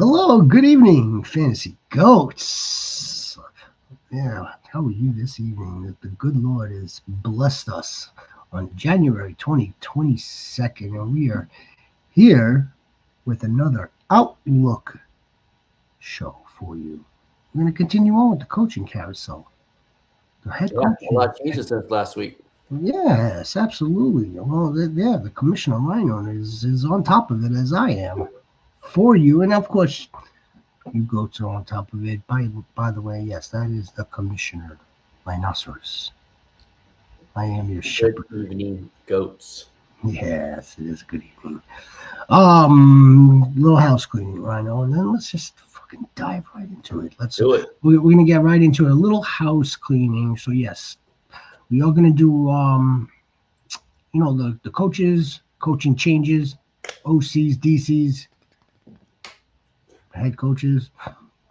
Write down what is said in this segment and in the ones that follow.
Hello, good evening, Fantasy Goats. Yeah, how are you this evening? The good Lord has blessed us on January 2022, and we are here with another Outlook show for you. We're going to continue on with the coaching carousel. The head Yeah, a lot coaching. of changes since last week. Yes, absolutely. Well, the commissioner line is on top of it as I am for you, and of course you goats are on top of it. By the way, yes, that is the commissioner, rhinoceros. I am your Good shepherd. evening, goats. Yes, it is good evening. Little house cleaning, Rhino, and then let's just fucking dive right into it. Do it. We're gonna get right into it. A little house cleaning. So yes, we are gonna do the coaches, coaching changes, OCs, DCs, head coaches,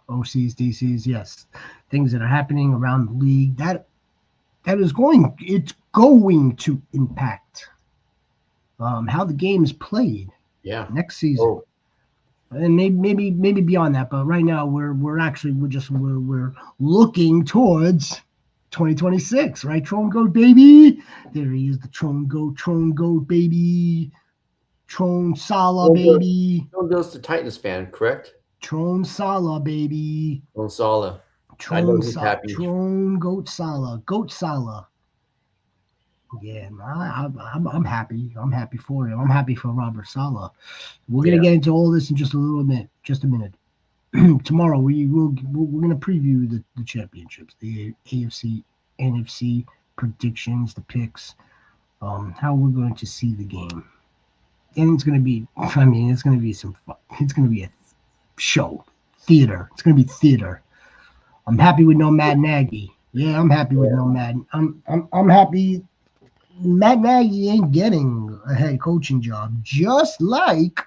OCs, DCs. Yes, things that are happening around the league it's going to impact how the game is played Yeah. next season, and maybe beyond that. But right now we're looking towards 2026, right? Tron Goat baby, there he is, the Tron Goat baby, Tron Saleh baby, Still goes to Titans fan, correct? Tron Saleh baby, On Saleh. I know Tron he's happy. Goat Saleh. Yeah, I'm happy. I'm happy for him. I'm happy for Robert Saleh. We're gonna Yeah. get into all this in just a little bit. Just a minute. Tomorrow we're gonna preview the championships, the AFC, NFC predictions, the picks, how we're going to see the game, and it's gonna be. I mean, it's gonna be some fun. It's gonna be a show, theater. It's gonna be theater. I'm happy with no Matt Nagy. Yeah, I'm happy with no Matt. I'm happy. Matt Nagy ain't getting a head coaching job, just like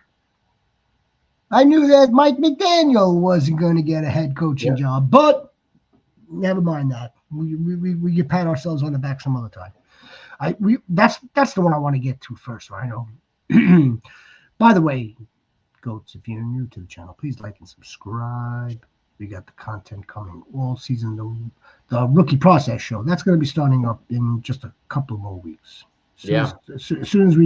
I knew that Mike McDaniel wasn't going to get a head coaching job. But never mind that. We can pat ourselves on the back some other time. That's the one I want to get to first, right? By the way, goats, if you're new to the channel, please like and subscribe. We got the content coming all season. The rookie process show that's going to be starting up in just a couple more weeks. As soon as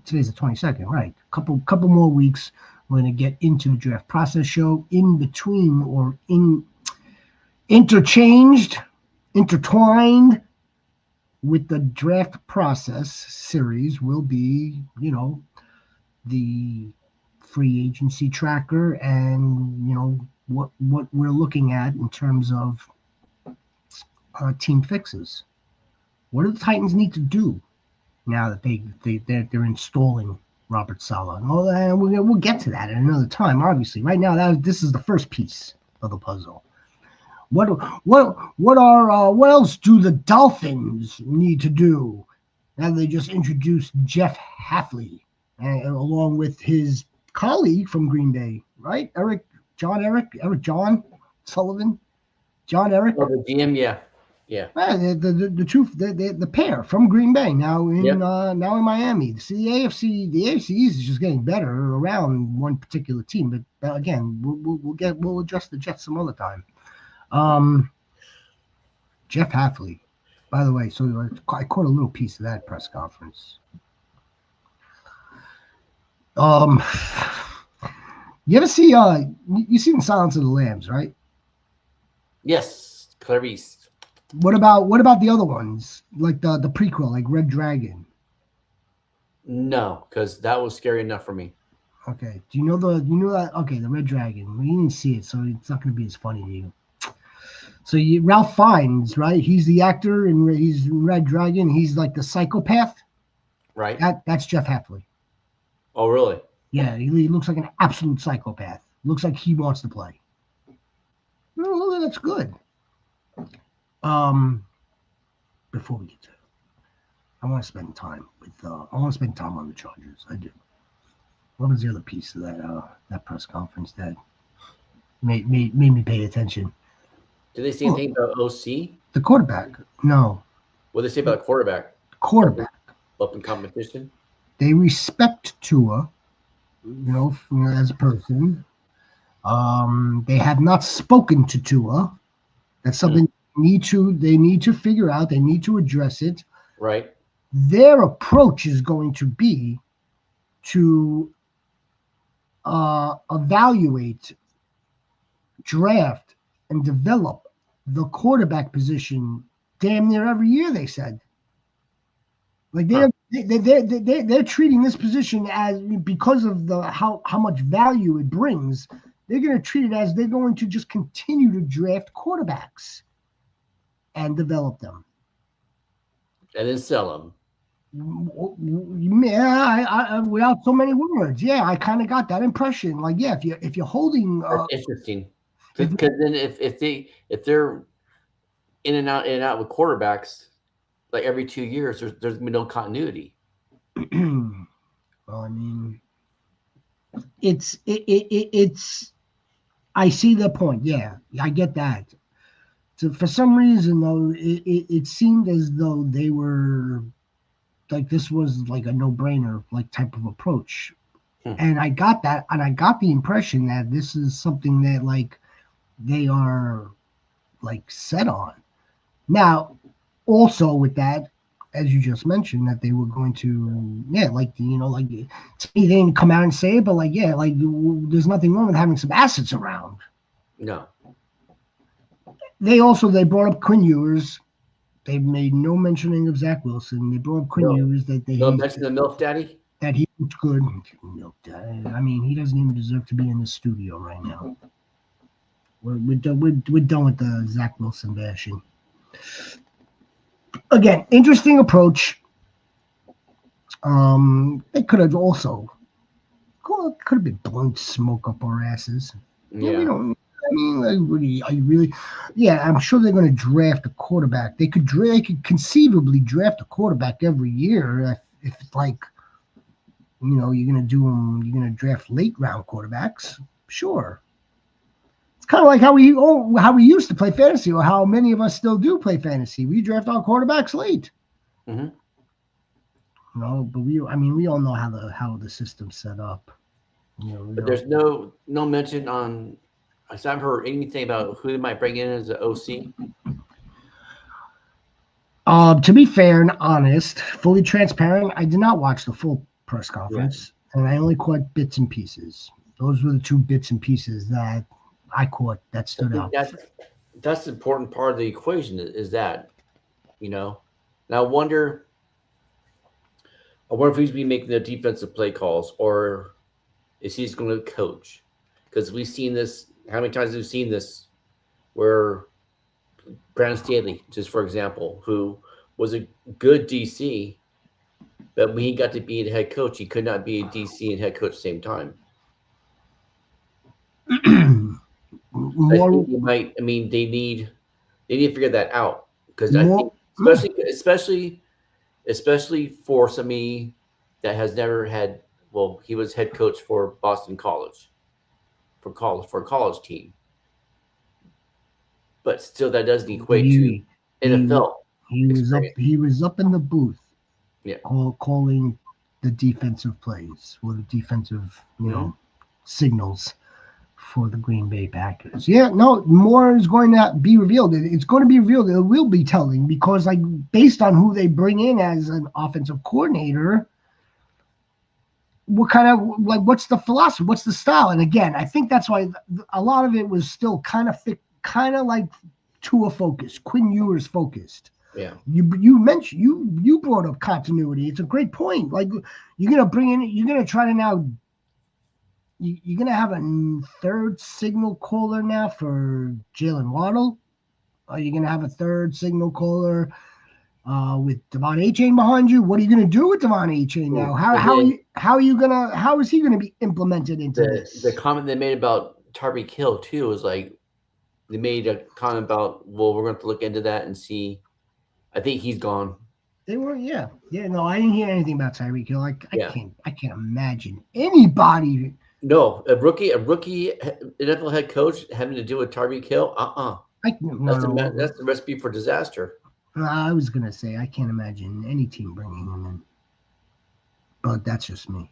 today's the 22nd, right? Couple more weeks, we're going to get into the draft process show. In between or intertwined with the draft process series will be, the free agency tracker and what we're looking at in terms of team fixes. What do the Titans need to do now that they're installing Robert Saleh? And we'll get to that at another time. Obviously, right now this is the first piece of the puzzle. What else do the Dolphins need to do now that they just introduced Jeff Hafley along with his colleague from Green Bay, right? Eric John Sullivan, John Eric. Oh, the GM, yeah. The pair from Green Bay now in Miami. See, the AFC East is just getting better around one particular team. But again, we'll address the Jets some other time. Jeff Hafley, by the way. So I caught a little piece of that press conference. You ever see you seen Silence of the Lambs, right? Yes, Clarice. What about the other ones, like the prequel, like Red Dragon? No, because that was scary enough for me. Okay. Do you know that? Okay, the Red Dragon. We didn't see it, so it's not going to be as funny to you. So Ralph Fiennes, right? He's the actor, and he's Red Dragon. He's like the psychopath. Right. That's Jeff Hafley. Oh, really? Yeah, he looks like an absolute psychopath. Looks like he wants to play. No, that's good. Before we get to it, I want to spend time on the Chargers. I do. What was the other piece of that press conference that made me pay attention? Did they say anything about OC? The quarterback? No. What did they say about quarterback? Quarterback. Up in competition? They respect Tua, as a person. They have not spoken to Tua. That's something they need to figure out. They need to address it. Right. Their approach is going to be to evaluate, draft, and develop the quarterback position damn near every year. They said, like Huh. they're treating this position as, because of the how much value it brings. They're going to treat it as they're going to just continue to draft quarterbacks and develop them. And then sell them. Yeah, without so many words, yeah, I kind of got that impression. Like, yeah, if you're holding, That's interesting. if Because then if they're in and out with quarterbacks like every 2 years, there's been no continuity. well, I mean, it's. I see the point. Yeah, I get that. So for some reason, though, it seemed as though they were like, this was like a no-brainer like type of approach, Hmm. and I got that, and I got the impression that this is something that like they are like set on. Now, also with that, as you just mentioned, that they were going to, yeah, like, like, to me, they didn't come out and say it, but like, yeah, like, there's nothing wrong with having some assets around. No. They brought up Quinn Ewers. They made no mentioning of Zach Wilson. They brought up Quinn No. Ewers No mention of MILF Daddy? that he looked good. I mean, he doesn't even deserve to be in the studio right now. We're done with the Zach Wilson bashing. Again, interesting approach. They could have also could have been blowing smoke up our asses. Yeah, we Yeah. don't. I mean, like, are you really? Yeah, I'm sure they're going to draft a quarterback. They could conceivably draft a quarterback every year if it's like, you're going to do them. You're going to draft late round quarterbacks. Sure. It's kind of like how we used to play fantasy, or how many of us still do play fantasy. We draft our quarterbacks late. Hmm. But we all know how the system's set up. But there's no mention on. I haven't heard anything about who they might bring in as an OC. To be fair and honest, fully transparent, I did not watch the full press Yeah. conference, and I only caught bits and pieces. Those were the two bits and pieces that I caught that I stood think out. that's the important part of the equation is that, you know. Now I wonder if he's be making the defensive play calls or is he just going to coach? Because we've seen this. How many times have we seen this? Where Brandon Staley, just for example, who was a good DC, but when he got to be the head coach, he could not be a DC and head coach at the same time. So I think more, they might. I mean, they need to figure that out because I think, more. especially for somebody that has never had. Well, he was head coach for Boston College, for a college team, but still that doesn't equate to He he NFL he was up. experience. He was up in the booth, Yeah. calling the defensive plays, or the defensive, Hmm. signals for the Green Bay Packers. Yeah, no, more is going to be revealed. It's going to be revealed. It will be telling, because, like, based on who they bring in as an offensive coordinator, what kind of, like, what's the philosophy, what's the style? And again, I think that's why a lot of it was still kind of thick, kind of like Tua focused, Quinn Ewers focused. Yeah. You mentioned, you brought up continuity. It's a great point. Like, you're gonna try to now, you're gonna have a third signal caller now for Jalen Waddle. Are you gonna have a third signal caller with Devon A-Chain behind you? What are you gonna do with Devon A-Chain now? Ooh. How And how are then you how are you gonna how is he gonna be implemented into the this? comment they made about Tyreek Hill too was like they made a comment about, well, we're going to have to look into that and see. I think he's gone. They were, yeah. No, I didn't hear anything about Tyreek Hill. Yeah. I can't imagine anybody. No, a rookie NFL head coach having to do with Tyreek Hill. No, no. That's the recipe for disaster. I was gonna say, I can't imagine any team bringing him in, but that's just me.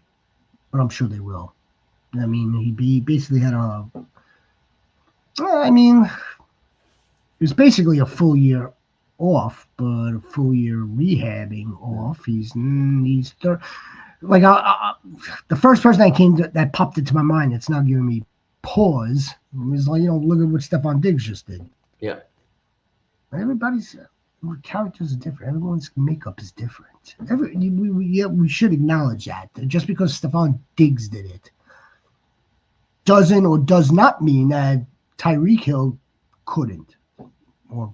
But I'm sure they will. I mean, he basically had a I mean, it was basically a full year off, but a full year rehabbing off. Like the first person that popped into my mind that's now giving me pause was like, look at what Stephon Diggs just did. Yeah. Everybody's characters are different. Everyone's makeup is different. We should acknowledge that. Just because Stephon Diggs did it doesn't or does not mean that Tyreek Hill couldn't, or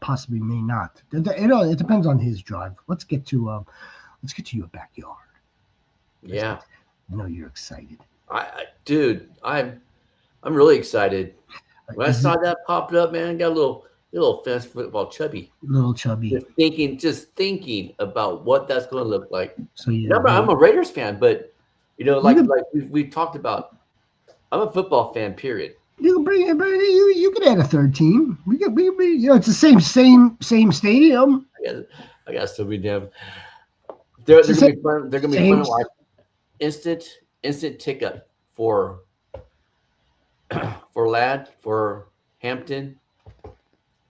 possibly may not. It depends on his drive. Let's get to your backyard. Yeah. I know you're excited. Dude, I'm really excited. When I saw that popped up, man, I got a little fantasy football chubby. Little chubby. Just thinking about what that's going to look like. So I'm a Raiders fan, but like we talked about, I'm a football fan. Period. You can bring you can add a third team. We it's the same stadium. I got so many damn. They're gonna be fun. They're gonna be fun to watch. Instant tick up for Ladd, for Hampton,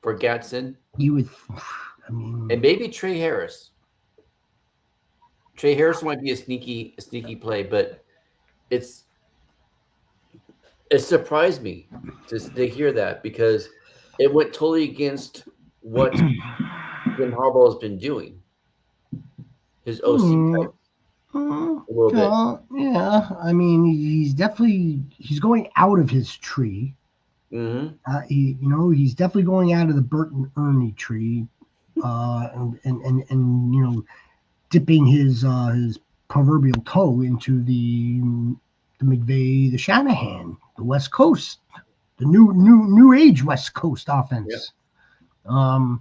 for Gatson. And maybe Trey Harris. Trey Harris might be a sneaky play, but it surprised me to hear that, because it went totally against what Jim Harbaugh has been doing. His OC type. A little bit. Yeah, I mean, he's going out of his tree. Mm-hmm. He's definitely going out of the Bert and Ernie tree, and dipping his proverbial toe into the McVay, the Shanahan, the West Coast, the new age West Coast offense. Yep.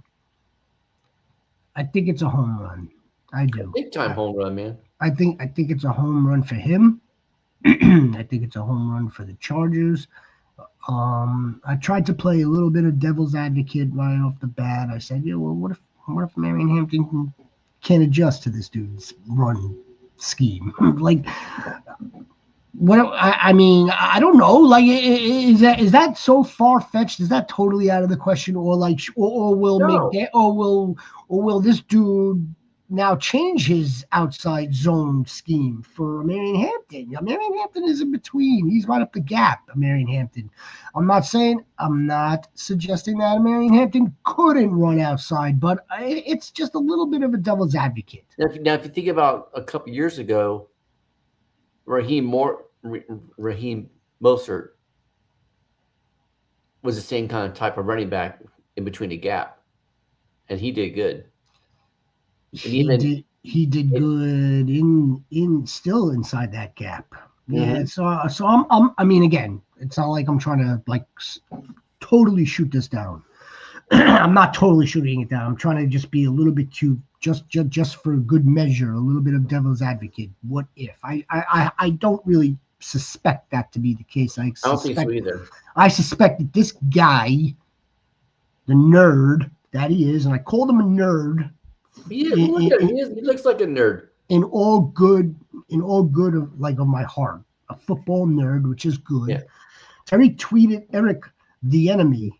I think it's a home run. I do. Big time home run, man. I think it's a home run for him. I think it's a home run for the Chargers. I tried to play a little bit of devil's advocate right off the bat. I said, well, what if Marion Hampton can't adjust to this dude's run scheme? Like, what? I mean, I don't know. Like, is that so far fetched? Is that totally out of the question? Or like, or will this dude now change his outside zone scheme for Marion Hampton? Marion Hampton is in between. He's right up the gap, Marion Hampton. I'm not suggesting that Marion Hampton couldn't run outside, but it's just a little bit of a devil's advocate. Now, if you think about a couple years ago, Raheem Mostert was the same kind of type of running back in between the gap, and he did good. He did good in still inside that gap. Yeah. So I mean, again, it's not like I'm trying to like totally shoot this down. I'm not totally shooting it down. I'm trying to just be a little bit too just for good measure, a little bit of devil's advocate. What if? I don't really suspect that to be the case. I don't think so either. I suspect that this guy, the nerd that he is, and I called him a nerd. He looks like a nerd. In all good of my heart, a football nerd, which is good. Yeah. Terry tweeted Eric the Enemy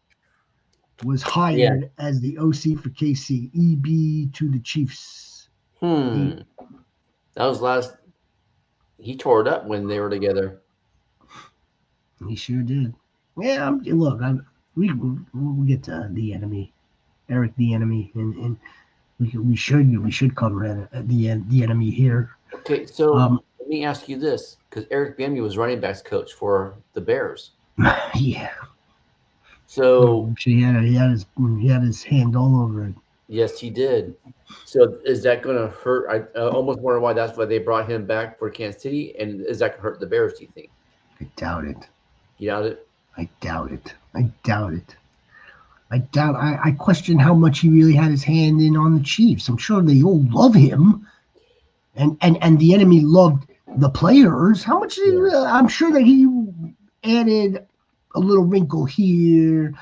was hired as the OC for KC, EB to the Chiefs. That was last. He tore it up when they were together. He sure did. Yeah, look, we'll get to the Enemy, Eric the Enemy, and we should cover it at the end. The Enemy here. Okay, so let me ask you this, because Eric Bieniemy was running backs coach for the Bears. Yeah. So he had his hand all over it. Yes, he did. So is that going to hurt? I almost wonder why that's why they brought him back for Kansas City, and is that going to hurt the Bears? Do you think? I doubt it. You doubt it? I doubt it. I question how much he really had his hand in on the Chiefs. I'm sure they all love him, and the Enemy loved the players. How much? I'm sure that he added a little wrinkle here,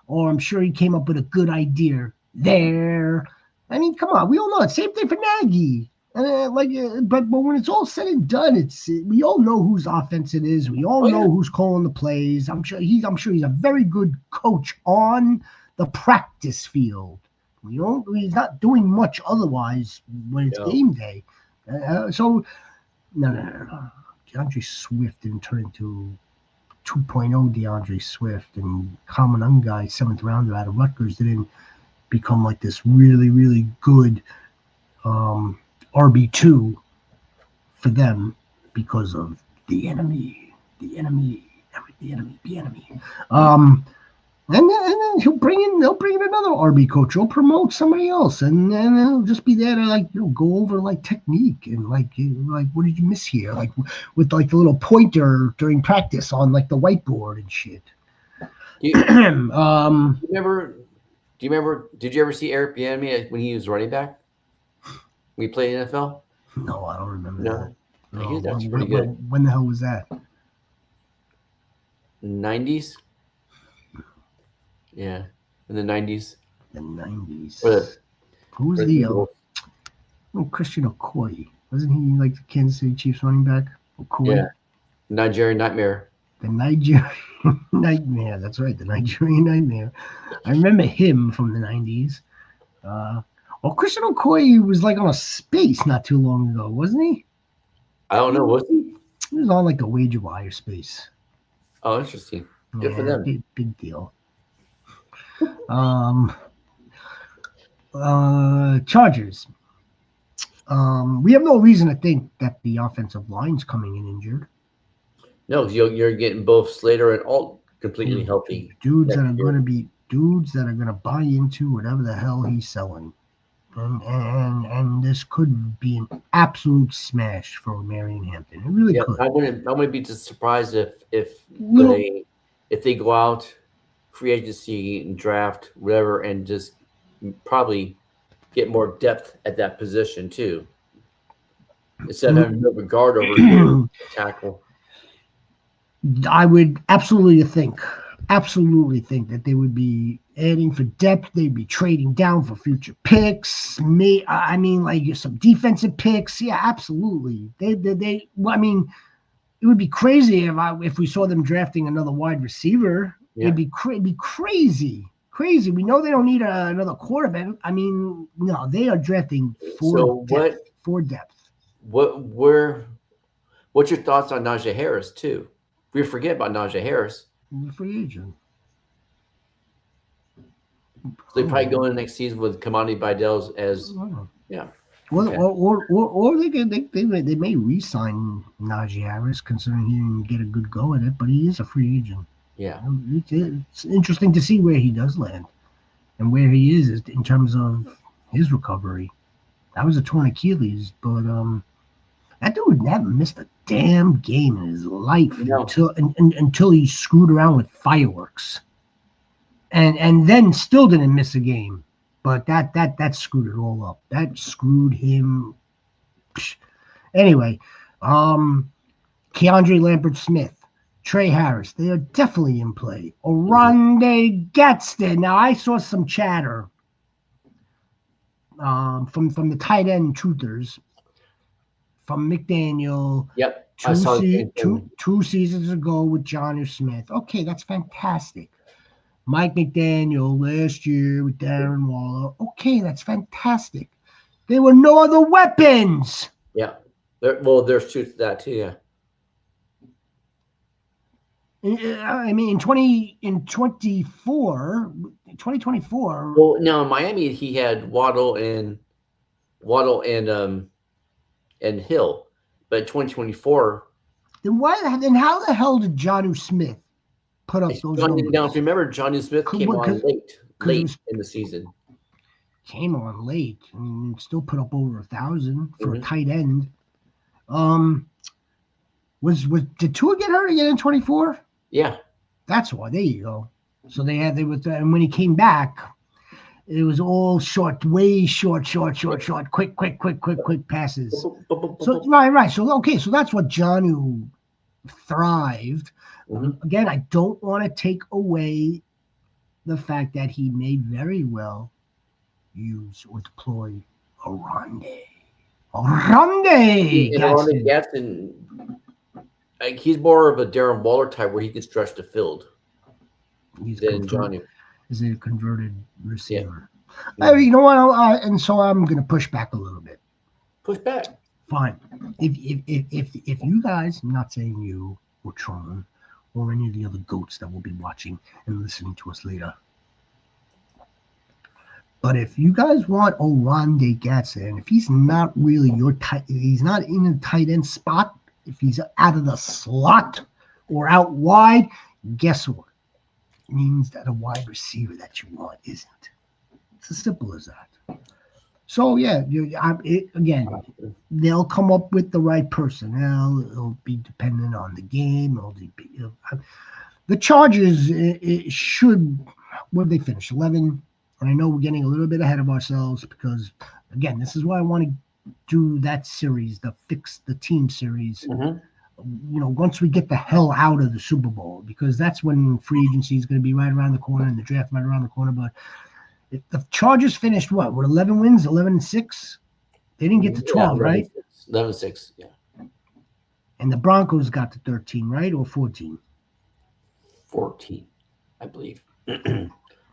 or I'm sure he came up with a good idea there. I mean, come on, we all know it. Same thing for Nagy. But when it's all said and done, we all know whose offense it is. We all Oh yeah, know who's calling the plays. I'm sure he's a very good coach on the practice field. He's not doing much otherwise when it's no, game day. So no. DeAndre Swift didn't turn into 2.0 DeAndre Swift, and Common Unguy, seventh rounder out of Rutgers, didn't become like this really, really good RB2 for them because of the enemy, the enemy, the enemy, the enemy. And then they'll bring in another RB coach. He'll promote somebody else, and then they'll just be there to go over like technique and like what did you miss here, like with like the little pointer during practice on like the whiteboard and shit. do you, um, do you remember? Do you remember? Did you ever see Eric Bieniemy when he was running back? When he played NFL? no, I don't remember that. No, he No, was actually pretty good. when the hell was that? 90s, yeah, in the 90s The for the 90s. Who for was the the Eagles. Christian Okoye? Wasn't he like the Kansas City Chiefs running back? Yeah, Okoye? Nigerian Nightmare. The Nigerian Nightmare. That's right, the Nigerian Nightmare. I remember him from the 90s. Uh, well, Christian Okoye was like on a space not too long ago, wasn't he? I don't know. Was he? He was on like the wager wire space. Oh, interesting. Good for Yeah, them. big deal. Um, Chargers. We have no reason to think that the offensive line's coming in injured. No, 'cause you're getting both Slater and Alt completely healthy Dudes that next are year. going to be dudes that are going to buy into whatever the hell he's selling. And this could be an absolute smash for Marion Hampton. It really Yeah, could. I wouldn't be just surprised if Little they go out free agency and draft whatever and just probably get more depth at that position too, instead of having no regard over your tackle. I would absolutely think that they would be adding for depth. They'd be trading down for future picks. I mean, like some defensive picks. Yeah, absolutely. Well, I mean, it would be crazy if we saw them drafting another wide receiver. Yeah. It'd be crazy. Crazy. We know they don't need another quarterback. I mean, no, they are drafting for So depth. For depth. where what's your thoughts on Najee Harris too? We forget about Najee Harris. He's a free agent. So they probably go in the next season with Kamani Bidell's as yeah. Well, Okay. or they may re-sign Najee Harris, considering he didn't get a good go at it, but he is a free agent. Yeah. It's interesting to see where he does land and where he is in terms of his recovery. That was a torn Achilles, but that dude never missed a damn game in his life No. until he screwed around with fireworks, and then still didn't miss a game. But that screwed it all up. That screwed him. Anyway, Keandre Lambert Smith, Trey Harris, they are definitely in play. Oronde Gadsden. Now I saw some chatter from the tight end truthers from McDaniel. Yep. I saw the same thing. Two seasons ago with Johnny Smith. Okay, that's fantastic. Mike McDaniel last year with Darren Waller. Okay, that's fantastic. There were no other weapons. Yeah. There's truth to that too. Yeah. I mean, in 2024. Well, now in Miami he had Waddle and Hill, but in 2024. Then how the hell did Jonnu Smith put up those numbers? Now, if you remember, Johnny Smith came on late in the season. Came on late and still put up over 1,000 for a Mhm. tight end. Did Tua get hurt again in 24? Yeah. That's why. There you go. So and when he came back, it was all short, way short, quick passes. So right. So okay, so that's what Jonnu thrived. Again, I don't want to take away the fact that he may very well use or deploy Oronde. Randy And Ronnie Gatson. Gatson, like, he's more of a Darren Waller type where he can stretch the field He's than convert Johnny. is a converted Yeah. receiver. Mhm. You know what? And so I'm going to push back a little bit. Push back. Fine. If you guys, I'm not saying you or Tron or any of the other goats that will be watching and listening to us later, but if you guys want Orande Gatson, if he's not really your tight, he's not in a tight end spot. If he's out of the slot or out wide, guess what? It means that a wide receiver that you want isn't. It's as simple as that. So yeah, again, they'll come up with the right personnel. It'll be dependent on the game. The Chargers it should. Where they finish 11. And I know we're getting a little bit ahead of ourselves because again, this is why I want to do that series, the fix the team series. Mhm. Once we get the hell out of the Super Bowl, because that's when free agency is going to be right around the corner and the draft right around the corner. But if the Chargers finished what with 11 wins, 11-6, they didn't get to Yeah, 12, right? 11-6. Yeah. And the Broncos got to 13, right, or 14. 14, I believe.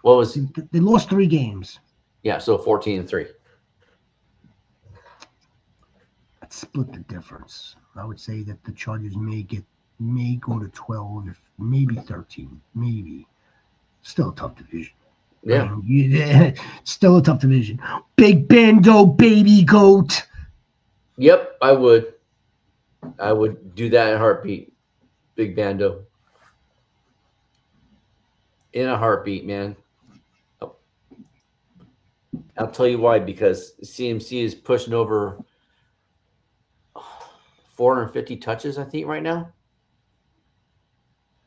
What was, They lost 3 games. yeah, so 14-3. That split the difference. I would say that the Chargers may go to 12, if maybe 13, maybe. Still a tough division. Yeah. Still a tough division. Big Bando, baby goat. Yep, I would. I would do that in a heartbeat. Big Bando. In a heartbeat, man. Oh, I'll tell you why, because CMC is pushing over 450 touches, I think, right now.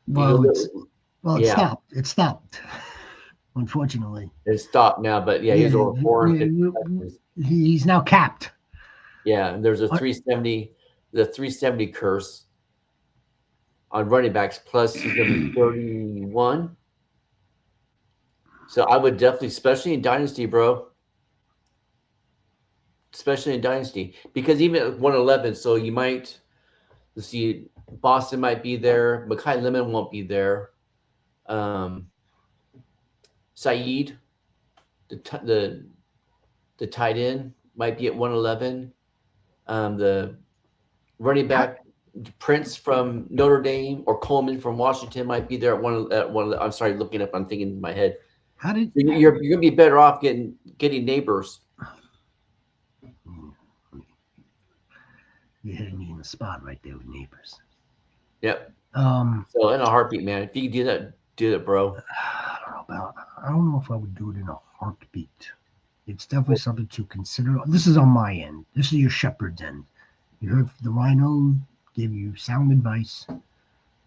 Well, it Yeah, stopped. It stopped. Unfortunately, it's stopped now, but yeah, he's over 450 touches. he's now capped. Yeah, and there's a 370, the 370 curse on running backs, plus he's going to be 31. So I would definitely, especially in Dynasty, bro. Especially in Dynasty. Because even at 111, so you might, let's see, Boston might be there. Makai Lemon won't be there. Saeed, the tight end, might be at 111. The running back, Prince from Notre Dame or Coleman from Washington might be there at one. I'm sorry, looking up. I'm thinking in my head. How did You're gonna be better off getting neighbors. you hit me in the spot right there with neighbors? Yep. Um, So in a heartbeat, man. If you can do that, bro. I don't know if I would do it in a heartbeat. It's definitely something to consider. This is on my end. This is your shepherd's end. You heard the Rhino gave you sound advice.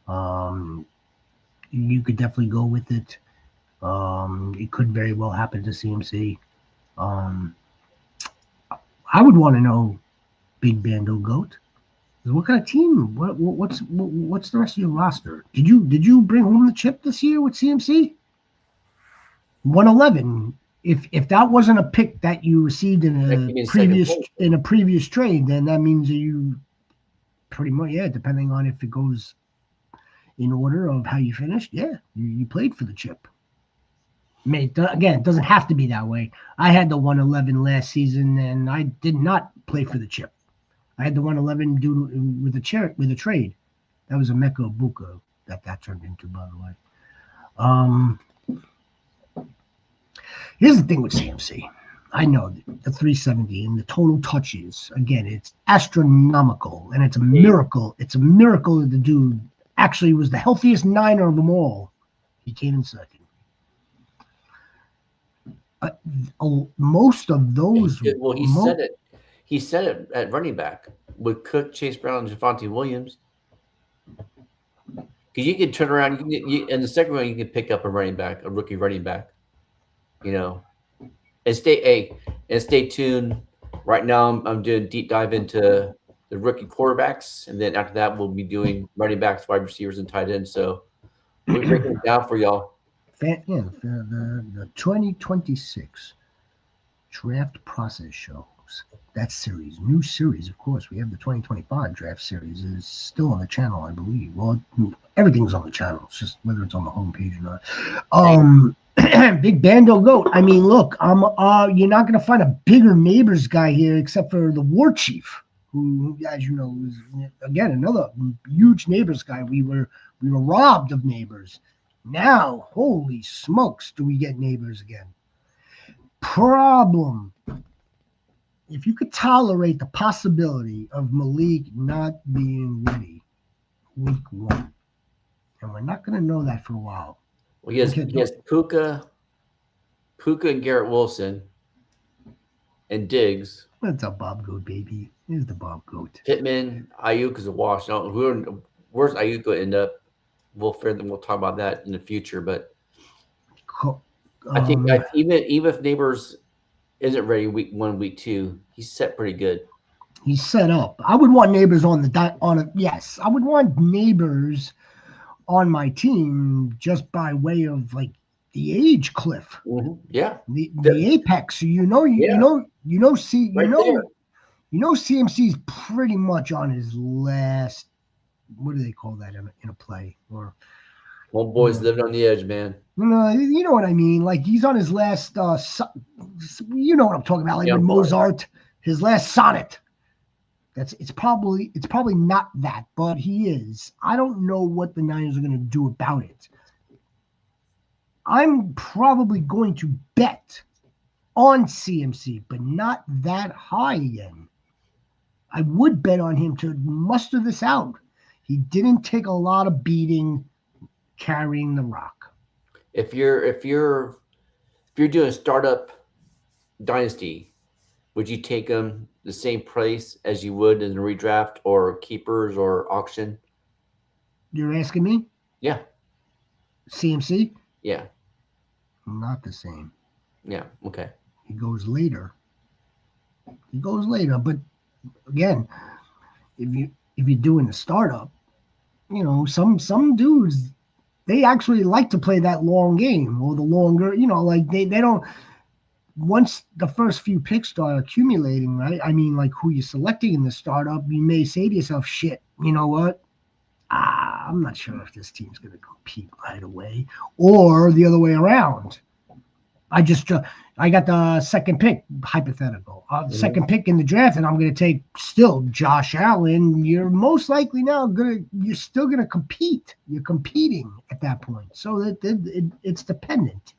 You could definitely go with it. It could very well happen to CMC. Um, I would want to know, Big Bando Goat, what kind of team? What's the rest of your roster? Did you bring home the chip this year with CMC? 111. If that wasn't a pick that you received in a previous trade, then that means that you pretty much, depending on if it goes in order of how you finished, you played for the chip. Again, it doesn't have to be that way. I had the 111 last season, and I did not play for the chip. I had the 111 with a trade. That was a Mecca Buka that turned into, by the way. Here's the thing with CMC. I know the 370 and the total touches. Again, it's astronomical, and it's a miracle. It's a miracle that the dude actually was the healthiest Niner of them all. He came in second. Most of those. Well, he said it at running back with Cook, Chase Brown, and Javonte Williams. Because you can turn around, in the second round, you can pick up a rookie running back. And stay tuned. Right now, I'm doing deep dive into the rookie quarterbacks, and then after that, we'll be doing running backs, wide receivers, and tight ends. So we're breaking it down for y'all. The 2026 draft process show. That series, new series, of course. We have the 2025 draft series is still on the channel, I believe. Well, everything's on the channel. It's just whether it's on the homepage or not. Big Bando Goat. I mean, look, you're not going to find a bigger neighbors guy here except for the War Chief, who, as you know, is again another huge neighbors guy. We were robbed of neighbors. Now, holy smokes, do we get neighbors again? Problem. If you could tolerate the possibility of Malik not being ready week 1, and we're not going to know that for a while. Well, he has Puka and Garrett Wilson and Diggs. That's a Bob Goat, baby. Here's the Bob Goat. Pittman, Ayuk is a wash. Now, where's Ayuk going to end up? We'll talk about that in the future. But I think even if Neighbors isn't ready week 1, week 2, he's set pretty good. He's set up. I would want Neighbors yes. I would want Neighbors on my team just by way of like the age cliff. Mm-hmm. Yeah. The apex. You know CMC's pretty much on his last, what do they call that in a play? Or old boy's living on the edge, man. You know what I mean? Like he's on his last you know what I'm talking about, like with Mozart, his last sonnet. It's probably not that, but he is. I don't know what the Niners are going to do about it. I'm probably going to bet on CMC, but not that high again. I would bet on him to muster this out. He didn't take a lot of beating carrying the rock. If you're doing a startup dynasty, would you take him the same price as you would in a redraft or keepers or auction? You're asking me? Yeah. CMC? Yeah. Not the same. Yeah. Okay. He goes later. But again, if you're doing a startup, some dudes, they actually like to play that long game or the longer, like they don't. Once the first few picks start accumulating, right? I mean, like who you're selecting in the startup, you may say to yourself, shit, you know what? I'm not sure if this team's going to compete right away, or the other way around. I got the second pick, hypothetical. Second pick in the draft, and I'm going to take still Josh Allen. You're most likely now you're still going to compete. You're competing at that point. So it's dependent.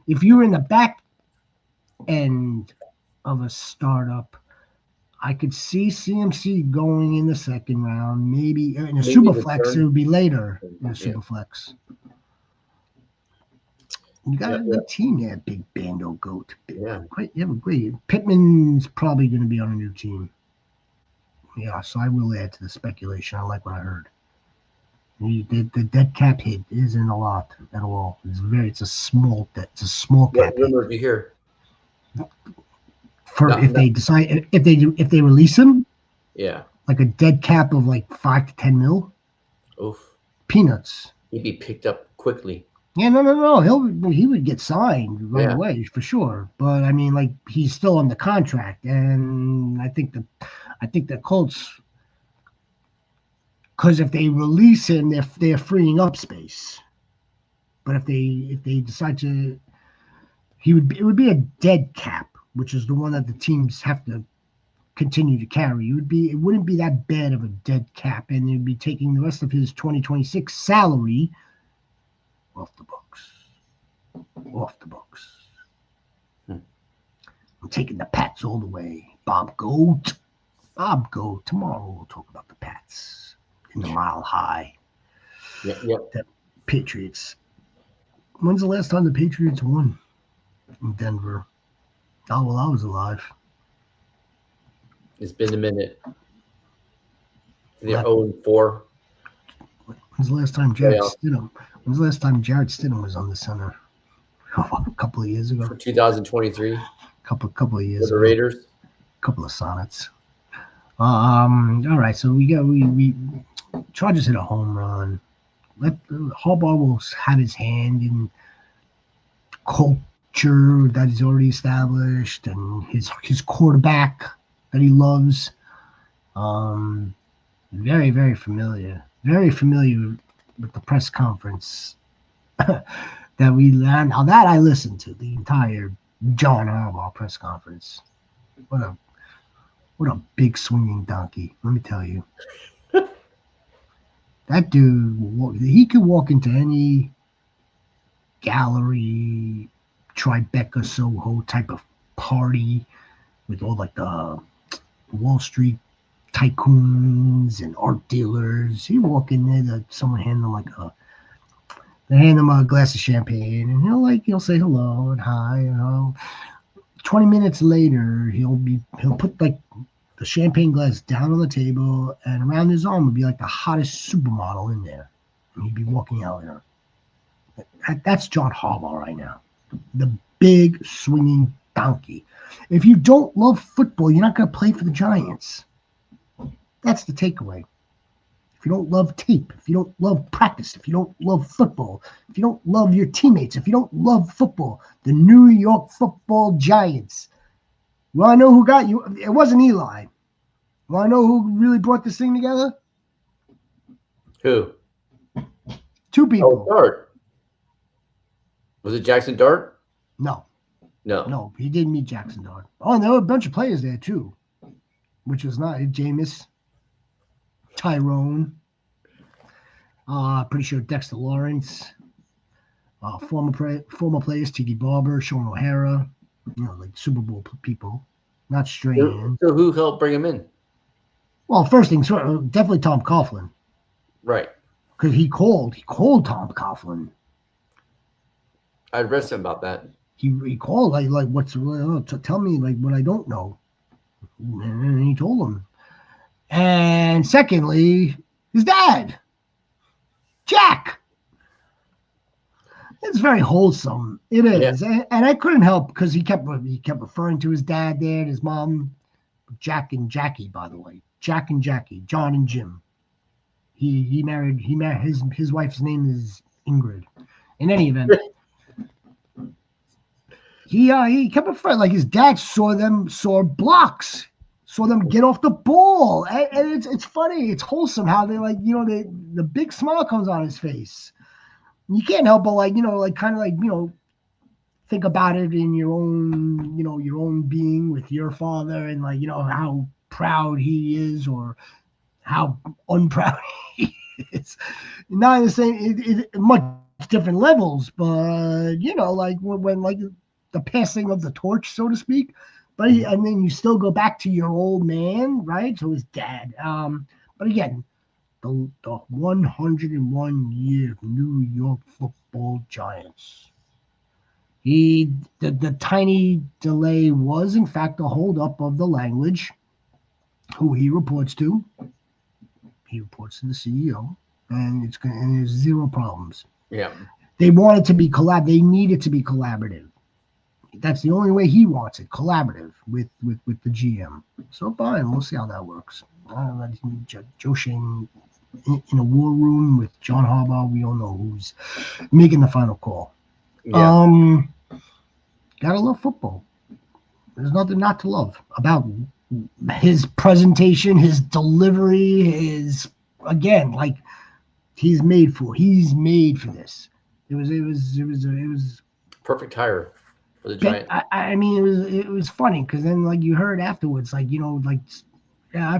If you're in the back end of a startup, I could see CMC going in the second round. Maybe in a superflex, it would be later in a superflex. You got a good team there, Big Bando Goat. Yeah. You have a great. Pittman's probably going to be on a new team. Yeah, so I will add to the speculation. I like what I heard. The dead cap hit isn't a lot at all. It's a small debt. It's a small cap. What rumor did you hear? If they release him, yeah, like a dead cap of like 5 to 10 mil. Oof. Peanuts. He'd be picked up quickly. Yeah, no. He would get signed right away for sure. But I mean, like he's still on the contract, and I think the Colts, because if they release him, they're freeing up space. But if they decide to, it would be a dead cap, which is the one that the teams have to continue to carry. It wouldn't be that bad of a dead cap, and they'd be taking the rest of his 2026 salary off the books. I'm taking the Pats all the way. Bob Goat. Tomorrow we'll talk about the Pats in the Mile High. Yep. The Patriots. When's the last time the Patriots won in Denver? Oh, well, I was alive. It's been a minute. They're 0-4. When's the last time Jarrett Stidham was on the center? A couple of years ago. 2023. Couple of years ago. The Raiders. A couple of sonnets. All right, so we Chargers hit a home run. Harbaugh will have his hand in Colt culture that he's already established, and his quarterback that he loves. Very, very familiar. Very familiar with the press conference that we learned. Now that I listened to the entire John Harbaugh press conference. What a big swinging donkey. Let me tell you. That dude, he could walk into any gallery, Tribeca, Soho type of party with all like the Wall Street tycoons and art dealers. He walk in there, someone hand him they hand him a glass of champagne, and he'll say hello and hi. 20 minutes later, he'll put like the champagne glass down on the table, and around his arm would be like the hottest supermodel in there, and he'd be walking out there. That's John Harbaugh right now, the big swinging donkey. If you don't love football, you're not going to play for the Giants. That's the takeaway. If you don't love tape, if you don't love practice, if you don't love football, if you don't love your teammates, if you don't love football, the New York Football Giants. Well, I know who got you. It wasn't Eli. Well, I know who really brought this thing together. Who? Two people. Oh, Dart. Was it Jackson Dart? No, No. he didn't meet Jackson Dart. Oh, and there were a bunch of players there too, which was nice. Jameis, Tyrone, pretty sure Dexter Lawrence, former players, Tiki Barber, Sean O'Hara, like Super Bowl people, not Strahan. So who helped bring him in? Well, first thing, definitely Tom Coughlin. Right. Because he called Tom Coughlin. I read something about that. He called like what's tell me like what I don't know, and he told him. And secondly, his dad, Jack. It's very wholesome. It is, yeah. And I couldn't help because he kept referring to his dad there and his mom, Jack and Jackie. By the way, Jack and Jackie, John and Jim. He married his wife's name is Ingrid. In any event, he kept referring like his dad saw blocks. Saw them get off the ball, and it's funny. It's wholesome how they the big smile comes on his face. You can't help but think about it in your own being with your father, and how proud he is or how unproud he is. Not the same, much different levels, but when the passing of the torch, so to speak. But and then you still go back to your old man, right? So his dad. But again, the 101-year New York Football Giants. The tiny delay was in fact a holdup of the language. Who he reports to? He reports to the CEO, and there's zero problems. Yeah. They wanted to be They needed to be collaborative. That's the only way he wants it, collaborative with the GM. So fine, we'll see how that works. Joe Shane in a war room with John Harbaugh. We don't know who's making the final call. Yeah. Gotta love football. There's nothing not to love about his presentation, his delivery, he's made for this. It was perfect hire. For the Giants. I mean, it was funny because then you heard afterwards, I've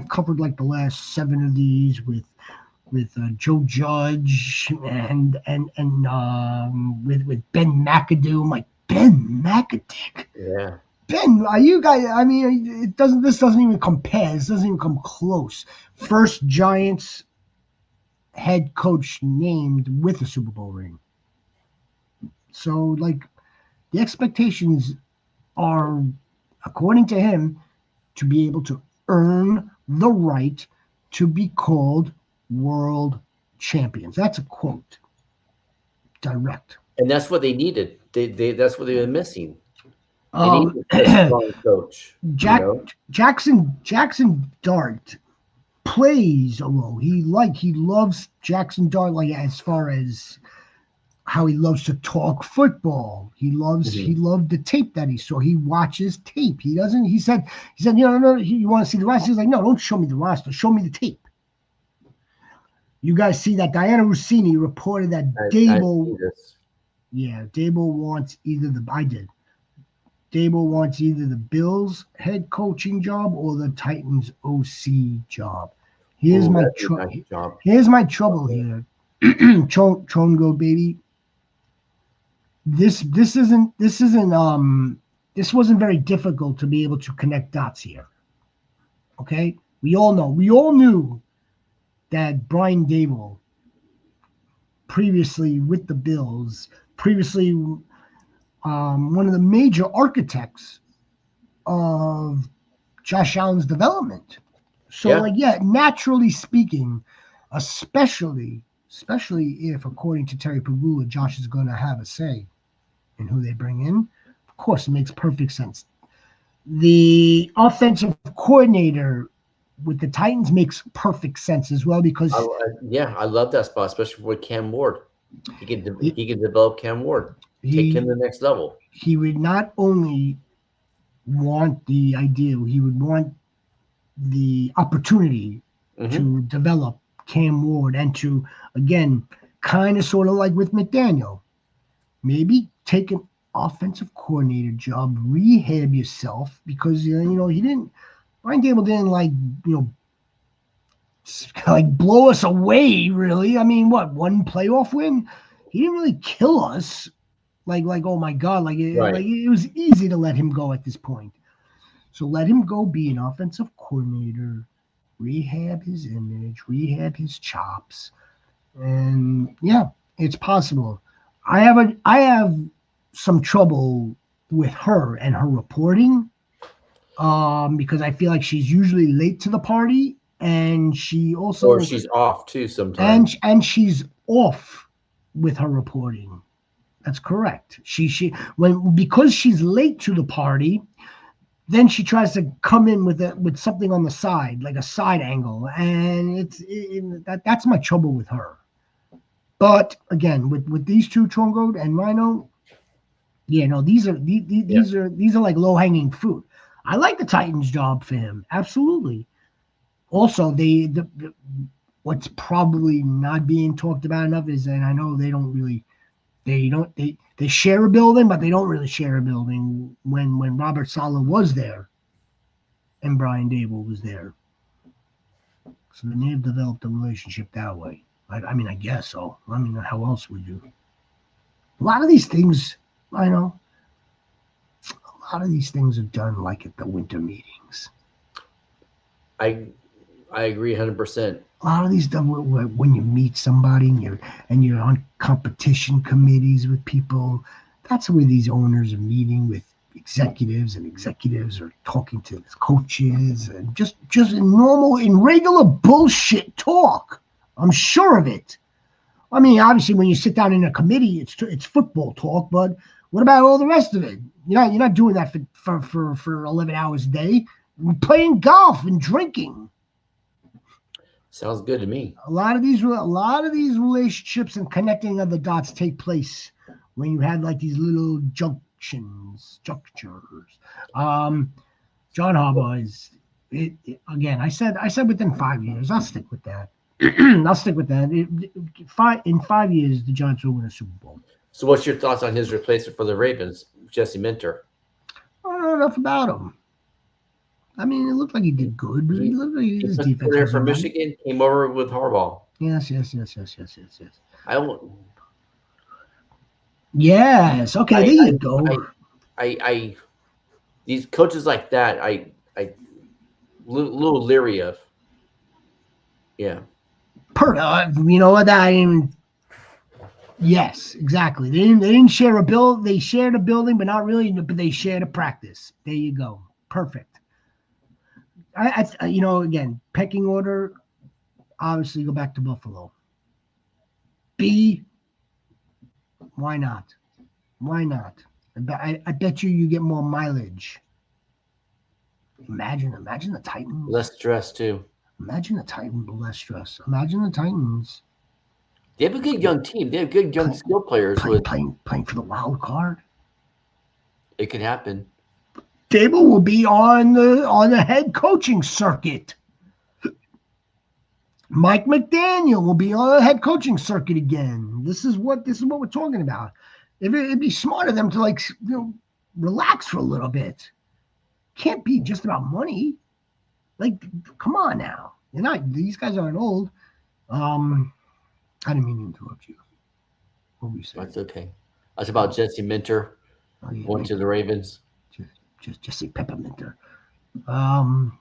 covered the last 7 of these with Joe Judge and with Ben McAdoo. I'm like, Ben McAdoo. Yeah. Ben, are you guys? I mean, this doesn't even compare. This doesn't even come close. First Giants head coach named with a Super Bowl ring. So the expectations are, according to him, to be able to earn the right to be called world champions. That's a quote. Direct. And that's what they needed. That's what they were missing. They needed a strong coach. Jackson Dart plays a role. He loves Jackson Dart as far as how he loves to talk football. He Mhm. loved the tape that he saw. He watches tape. He doesn't. He said, no, you want to see the roster? He's like, no, don't show me the roster. Show me the tape. You guys see that Diana Rossini reported that I see Dable, this. yeah, Dable wants either the I did. Dable wants either the Bills head coaching job or the Titans OC job. Here's Ooh, my that'd be a nice job. here's my trouble here. Chongo baby. This wasn't very difficult to be able to connect dots here. Okay? We all knew that Brian Dable previously with the Bills, previously one of the major architects of Josh Allen's development. So, Yeah. like, yeah, naturally speaking, especially if, according to Terry Pagula, Josh is going to have a say in who they bring in. Of course, it makes perfect sense. The offensive coordinator with the Titans makes perfect sense as well because Yeah, I love that spot, especially with Cam Ward. he, He can develop Cam Ward, take him he to the next level. he would not only want the idea, he would want the opportunity Hmm. to develop Cam Ward and to, again, kind of sort of like with McDaniel, maybe take an offensive coordinator job, rehab yourself because, he didn't, Brian Dable didn't you know, like blow us away, really. I mean, what, one playoff win? He didn't really kill us. Oh my God, Right. it was easy to let him go at this point. So let him go be an offensive coordinator, rehab his image, rehab his chops, and yeah, it's possible. I have some trouble with her and her reporting, because I feel like she's usually late to the party, and she Or also she's off too sometimes. and she's off with her reporting. That's correct. She when because she's late to the party, then she tries to come in with something on the side, like a side angle, and that's my trouble with her. But again, with these two, Trongo and Rhino, yeah, no, Yeah. these are like low hanging fruit. I like the Titans job for him, absolutely. Also, what's probably not being talked about enough is, and I know they share a building, but they don't really share a building. When Robert Saleh was there and Brian Dable was there, so they may have developed a relationship that way. I mean, I guess so. I mean, how else would you? A lot of these things, I know, a lot of these things are done like at the winter meetings. I I agree 100%. A lot of these done when you meet somebody and you're on competition committees with people. That's where these owners are meeting with executives, and executives are talking to coaches, and just in regular bullshit talk. I'm sure of it. I mean, obviously, when you sit down in a committee, it's football talk. But what about all the rest of it? You're not doing that for 11 hours a day. You're playing golf and drinking. Sounds good to me. A lot of these relationships and connecting of the dots take place when you have like these little junctures. Um, John Harbaugh is again. I said within 5 years. I'll stick with that. I'll stick with that. In 5 years, the Giants will win a Super Bowl. So, what's your thoughts on his replacement for the Ravens, Jesse Minter? I don't know enough about him. I mean, it looked like he did good. But he looked like He his put defense there was for all right. Michigan, came over with Harbaugh. Yes, yes, yes, yes, yes, yes, yes. I won't- Yes. Okay, there you go. I I these coaches like that, I little leery of. Yeah. You know what? Yes, exactly. They didn't share a bill. They shared a building, but not really. But they shared a practice. There you go. Perfect. Again, pecking order. Obviously, go back to Buffalo. B. Why not? Why not? I bet you get more mileage. Imagine the Titans. Less stress too. Imagine the Titans with less stress. Imagine the Titans. They have a good young team. They have good young skill players. Playing for the wild card. It could happen. Dable will be on the head coaching circuit. Mike McDaniel will be on the head coaching circuit again. This is what we're talking about. It'd be smart of them to relax for a little bit. Can't be just about money. Like, come on now. You're not. These guys aren't old. I didn't mean to interrupt you. What were you saying? That's okay. That's about Jesse Minter going to the Ravens. Just say Pepperminter. The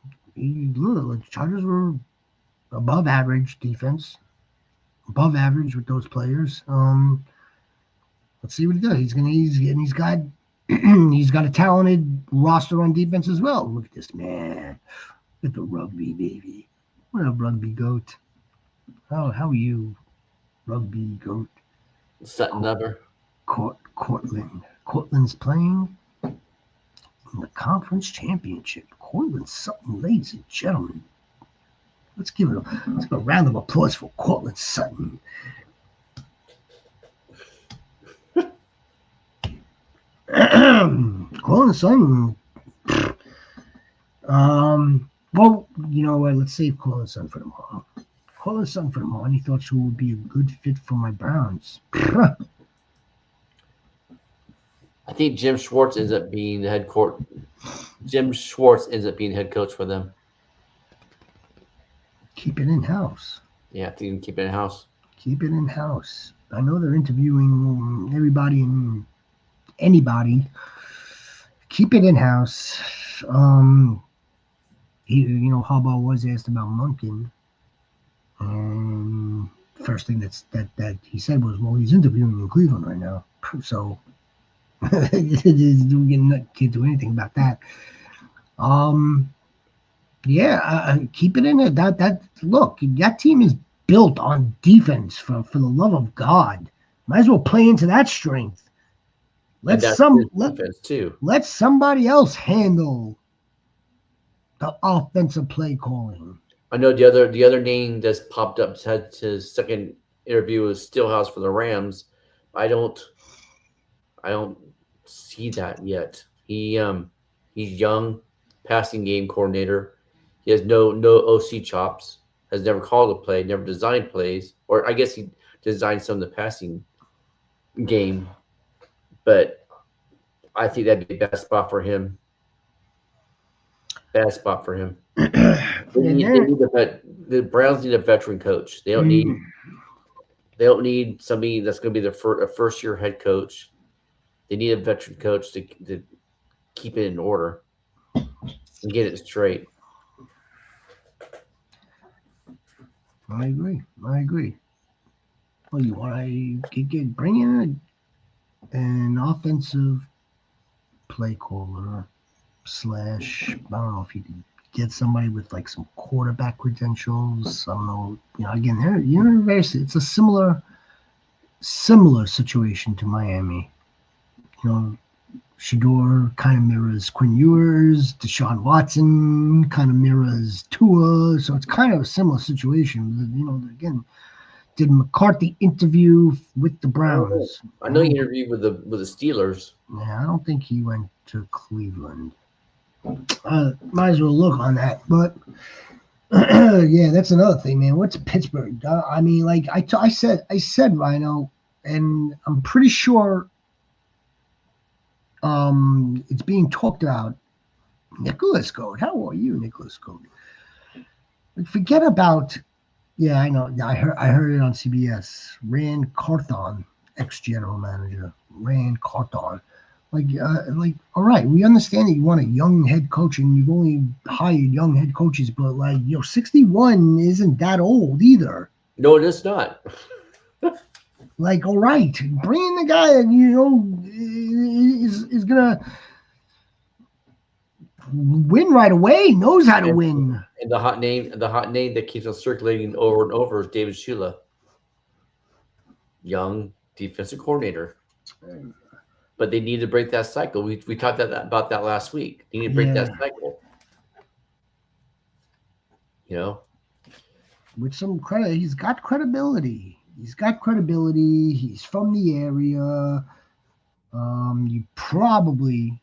Chargers were above average defense, above average with those players. Let's see what he does. He's got he's got a talented roster on defense as well. Look at this man. Look at the rugby baby. What up, rugby goat? How are you, rugby goat? Sutton Never. Cortland's playing in the conference championship. Cortland Sutton, ladies and gentlemen. Let's give a round of applause for Cortland Sutton. Cortland Sutton. Well, you know what? Let's save Cortland Sutton for tomorrow. Cortland Sutton for tomorrow. Any thoughts who would be a good fit for my Browns? I think Jim Schwartz ends up being the head coach. Jim Schwartz ends up being head coach for them. Keep it in house. Yeah, I think you can keep it in house. Keep it in house. I know they're interviewing everybody and anybody. Keep it in house. Harbaugh was asked about Monken, and first thing that he said was, "Well, he's interviewing in Cleveland right now, so we can't do anything about that." Keep it in there. That team is built on defense. For the love of God, might as well play into that strength. Let somebody else handle the offensive play calling. I know the other name that's popped up had his second interview was Stillhouse for the Rams. I don't see that yet. He's young, passing game coordinator. He has no OC chops. Has never called a play, never designed plays, or I guess he designed some of the passing game. But I think that'd be the best spot for him. Bad spot for him. The Browns need a veteran coach. They don't need somebody that's going to be a first year head coach. They need a veteran coach to keep it in order and get it straight. I agree. Well, you want to bring in an offensive play caller / I don't know if you could get somebody with like some quarterback credentials. I don't know. Again, it's a similar situation to Miami. Shador kind of mirrors Quinn Ewers. Deshaun Watson kind of mirrors Tua. So it's kind of a similar situation. Again, did McCarthy interview with the Browns? I know he interviewed with the Steelers. Yeah, I don't think he went to Cleveland. Might as well look on that. But yeah, that's another thing, man. What's Pittsburgh? I mean, like I said, Rhino, and I'm pretty sure it's being talked about. Nicholas Gold. How are you, Nicholas Gold? Forget about. Yeah, I know. I heard it on CBS. Rand Carthon, ex-general manager. Rand Carthon. All right, we understand that you want a young head coach and you've only hired young head coaches, but 61 isn't that old either. No, it is not. All right, bring in the guy that is gonna win right away, knows how to win. And the hot name that keeps on circulating over and over is David Shula, young defensive coordinator. But they need to break that cycle. We talked about that last week. They need to break that cycle. With some credit, he's got credibility. He's got credibility. He's from the area. You probably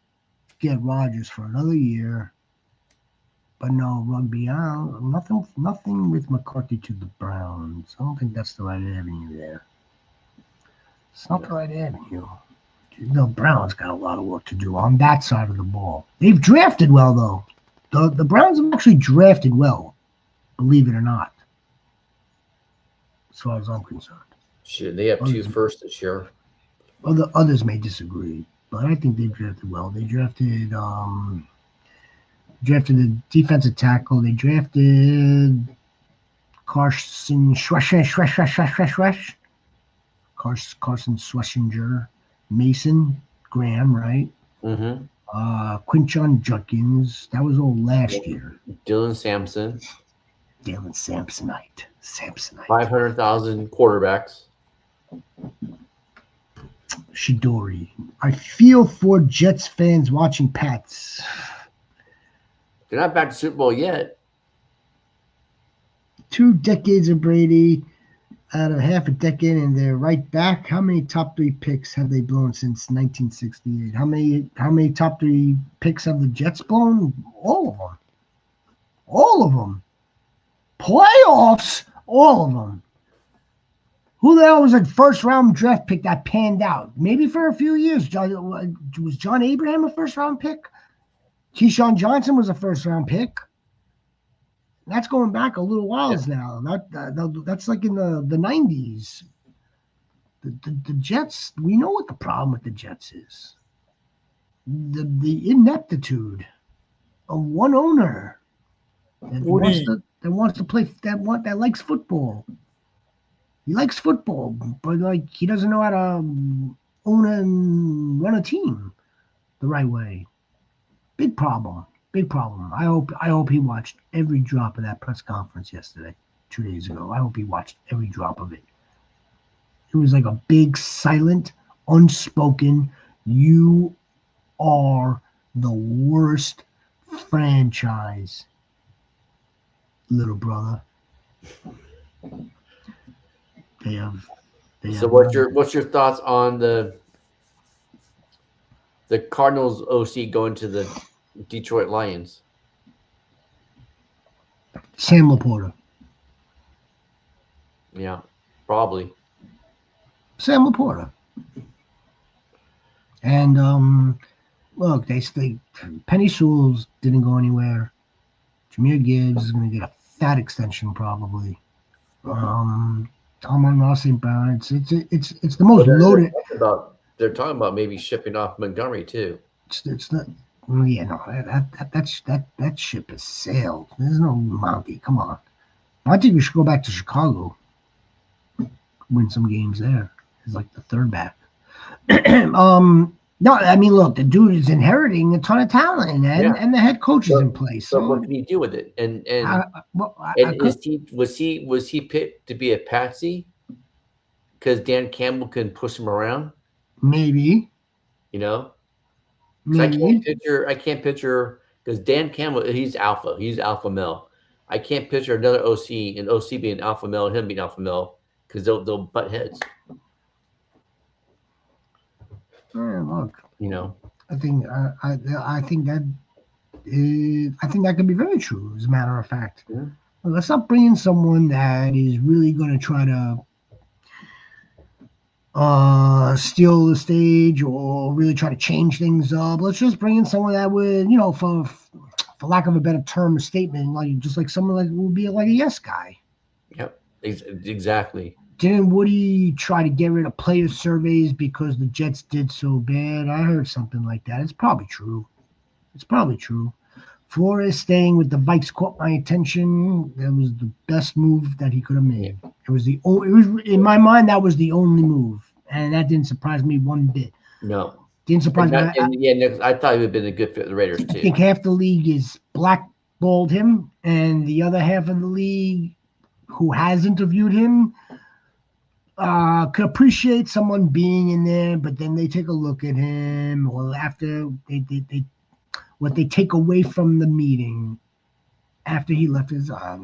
get Rodgers for another year. But no, rugby, nothing with McCarthy to the Browns. I don't think that's the right avenue there. It's not the right avenue. The Browns got a lot of work to do on that side of the ball. They've drafted well, though. The Browns have actually drafted well, believe it or not, as far as I'm concerned. Shit, they have two firsts this year. Others may disagree, but I think they drafted well. They drafted the defensive tackle. They drafted Carson Schlesinger, Mason Graham, right? Mm-hmm. Quinton Judkins. That was all last year. Dylan Sampson. Dylan Samsonite. 500,000 quarterbacks. Shidori. I feel for Jets fans watching Pats. They're not back to Super Bowl yet. 2 decades of Brady out of half a decade, and they're right back. How many top 3 picks have they blown since 1968? How many top 3 picks have the Jets blown? All of them. All of them. Playoffs? All of them. Who the hell was a first-round draft pick that panned out? Maybe for a few years. Was John Abraham a first-round pick? Keyshawn Johnson was a first-round pick. That's going back a little whiles now. That's like in the 90s. The Jets, we know what the problem with the Jets is. The ineptitude of one owner that wants to play, that likes football. He likes football, but like he doesn't know how to own and run a team the right way. Big problem. I hope he watched every drop of that press conference yesterday, 2 days ago. I hope he watched every drop of it. It was like a big, silent, unspoken, you are the worst franchise, little brother. So what's your thoughts on the Cardinals OC going to the Detroit Lions? Sam Laporta. Yeah, probably. Sam Laporta. And look, they Penny Sewell's didn't go anywhere. Jahmyr Gibbs is going to get a fat extension probably. Tom on Ross St. Brown. It's the most loaded. They're talking about maybe shipping off Montgomery too. It's not. Yeah, no, that ship has sailed. There's no Monty. Come on. I think we should go back to Chicago. Win some games there. He's like the third back. No, I mean, look, the dude is inheriting a ton of talent, and the head coach is in place. So what can he do with it? And was he picked to be a patsy? Because Dan Campbell can push him around. Maybe. You know. Maybe. I can't picture because Dan Campbell, he's alpha. He's alpha male. I can't picture another OC and OC being alpha male and him being alpha male because they'll butt heads. Look, you know, I think that could be very true. As a matter of fact, let's not bring in someone that is really going to try to steal the stage or really try to change things up. Let's just bring in someone that would, for lack of a better term or statement, like someone that would be like a yes guy. Yep, exactly. Didn't Woody try to get rid of player surveys because the Jets did so bad? I heard something like that. It's probably true. Flores staying with the Vikes caught my attention. That was the best move that he could have made. It was in my mind, that was the only move. And that didn't surprise me one bit. No. Didn't surprise me. I thought he would have been a good fit for the Raiders too. I think half the league is blackballed him, and the other half of the league who has interviewed him could appreciate someone being in there, but then they take a look at him, or after what they take away from the meeting after he left his I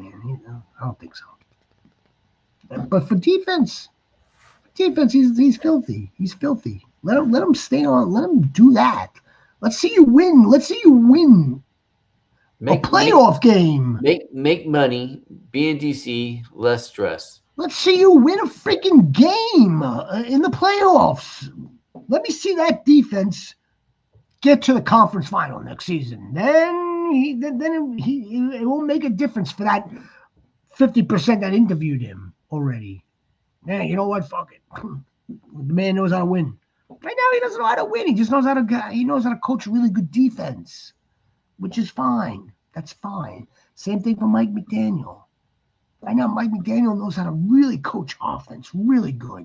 don't think so. But for defense, defense, he's filthy. He's filthy. Let him stay on. Let him do that. Let's see you win. Let's see you win a playoff game. Make money. Be in DC. Less stress. Let's see you win a freaking game in the playoffs. Let me see that defense get to the conference final next season. Then it will make a difference for that 50% that interviewed him already. Man, you know what? Fuck it. The man knows how to win. Right now, he doesn't know how to win. He just knows how to coach a really good defense, which is fine. That's fine. Same thing for Mike McDaniel. Right now, Mike McDaniel knows how to really coach offense, really good.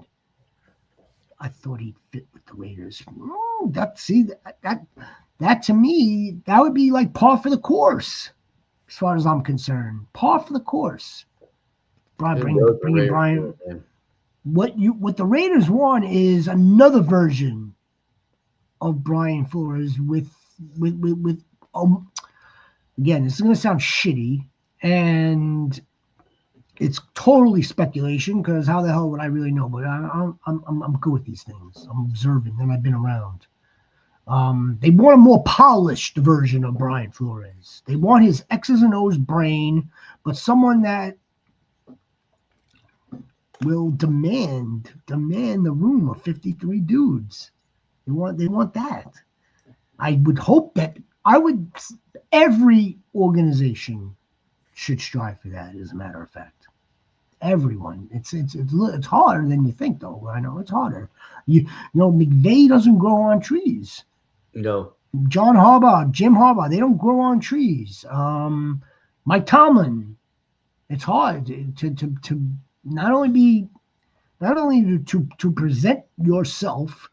I thought he'd fit with the Raiders. That to me, that would be like par for the course, as far as I'm concerned. Par for the course. Bringing Brian. What the Raiders want is another version of Brian Flores with again, this is going to sound shitty, and it's totally speculation because how the hell would I really know? But I'm good with these things. I'm observant, and I've been around. They want a more polished version of Brian Flores. They want his X's and O's brain, but someone that will demand the room of 53 dudes. They want that. I would hope that every organization should strive for that, as a matter of fact. Everyone. It's harder than you think, though. I know it's harder. You know, McVay doesn't grow on trees. No. John Harbaugh, Jim Harbaugh, they don't grow on trees. Mike Tomlin, it's hard to not only to present yourself,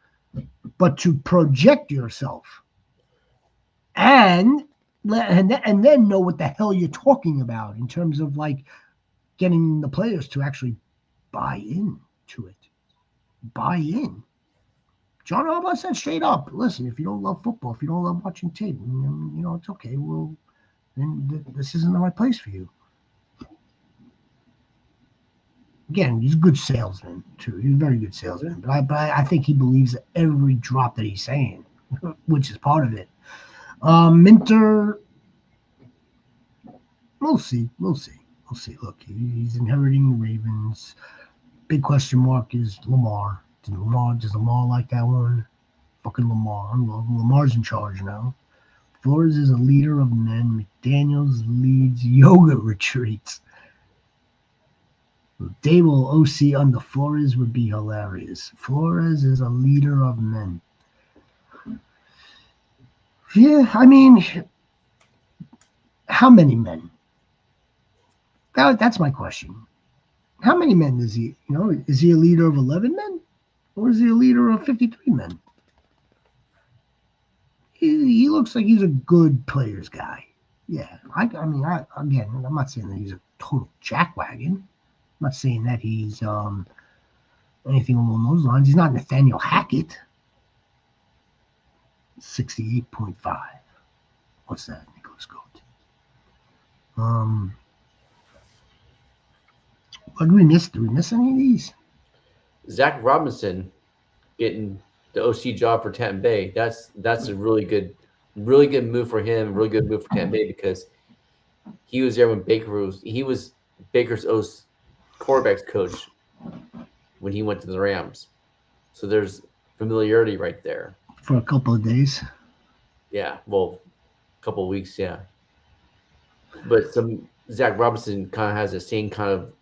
but to project yourself, and then know what the hell you're talking about in terms of like getting the players to actually buy into it. Buy in. John Harbaugh said straight up, listen, if you don't love football, if you don't love watching tape, you know, it's okay. Well, then this isn't the right place for you. Again, he's a good salesman, too. He's a very good salesman. But I think he believes every drop that he's saying, which is part of it. Minter, we'll see. Look, he's inheriting the Ravens. Big question mark is Lamar. Does Lamar like that one? Fucking Lamar. Lamar's in charge now. Flores is a leader of men. McDaniels leads yoga retreats. Dable OC under Flores would be hilarious. Flores is a leader of men. Yeah, I mean, how many men? That's my question. How many men is he? You know, is he a leader of 11 men? Or is he a leader of 53 men? He looks like he's a good players guy. Yeah, I mean, I'm not saying that he's a total jackwagon. I'm not saying that he's anything along those lines. He's not Nathaniel Hackett. 68.5. What's that? Nicholas Goat. What did we miss? Did we miss any of these? Zach Robinson getting the OC job for Tampa Bay. That's a really good move for him. Really good move for Tampa Bay because he was there when he was Baker's quarterback's coach when he went to the Rams. So there's familiarity right there. For a couple of days. Yeah, well, a couple of weeks, yeah. But Zach Robinson kind of has the same kind of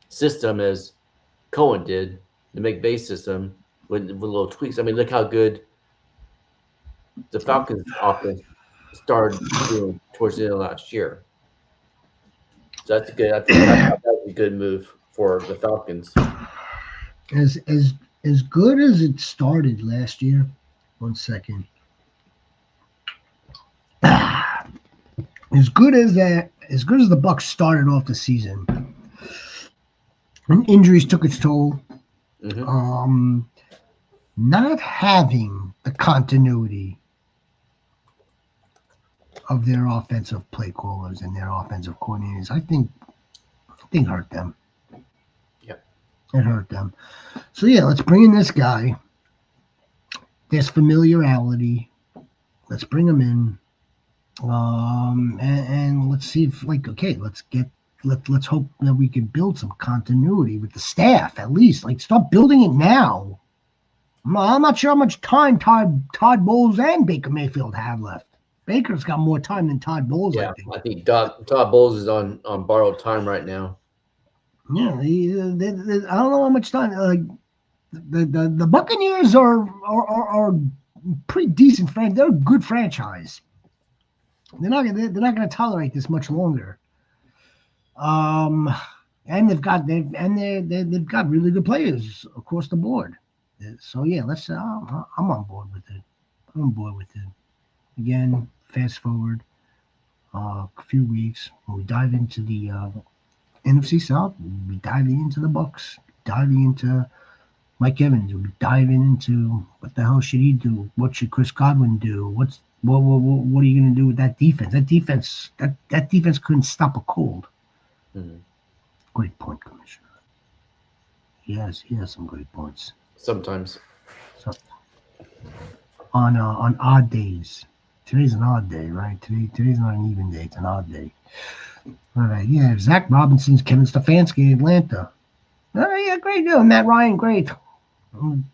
system as Cohen did, the McVay system with little tweaks. I mean, look how good the Falcons offense started doing towards the end of last year. So that's good. I think that was a good move for the Falcons. As good as it started last year. 1 second. As good as the Bucs started off the season, and injuries took its toll. Mm-hmm. Not having the continuity of their offensive play callers and their offensive coordinators, I think hurt them. Yep. It hurt them. So yeah, let's bring in this guy. There's familiarity. Let's bring him in. And let's see if okay, let's hope that we can build some continuity with the staff at least. Like start building it now. I'm not sure how much time Todd Bowles and Baker Mayfield have left. Baker's got more time than Todd Bowles, I Yeah, think. I think Todd Bowles is on borrowed time right now. Yeah, I don't know how much time. The Buccaneers are pretty decent franchise. They're a good franchise. They're not going to tolerate this much longer. Um, and they've got really good players across the board. So yeah, let's. I'm on board with it. I'm on board with it. Again, fast forward a few weeks when we dive into the NFC South. We'll be diving into the Bucks, diving into Mike Evans. We'll be diving into what the hell should he do? What should Chris Godwin do? What are you going to do with that defense? That defense couldn't stop a cold. Mm-hmm. Great point, Commissioner. He has some great points. Sometimes. So, on odd days. Today's an odd day, right? Today's not an even day. It's an odd day. All right, yeah. Zach Robinson's Kevin Stefanski, Atlanta. All right, yeah, great. Yeah, Matt Ryan, great.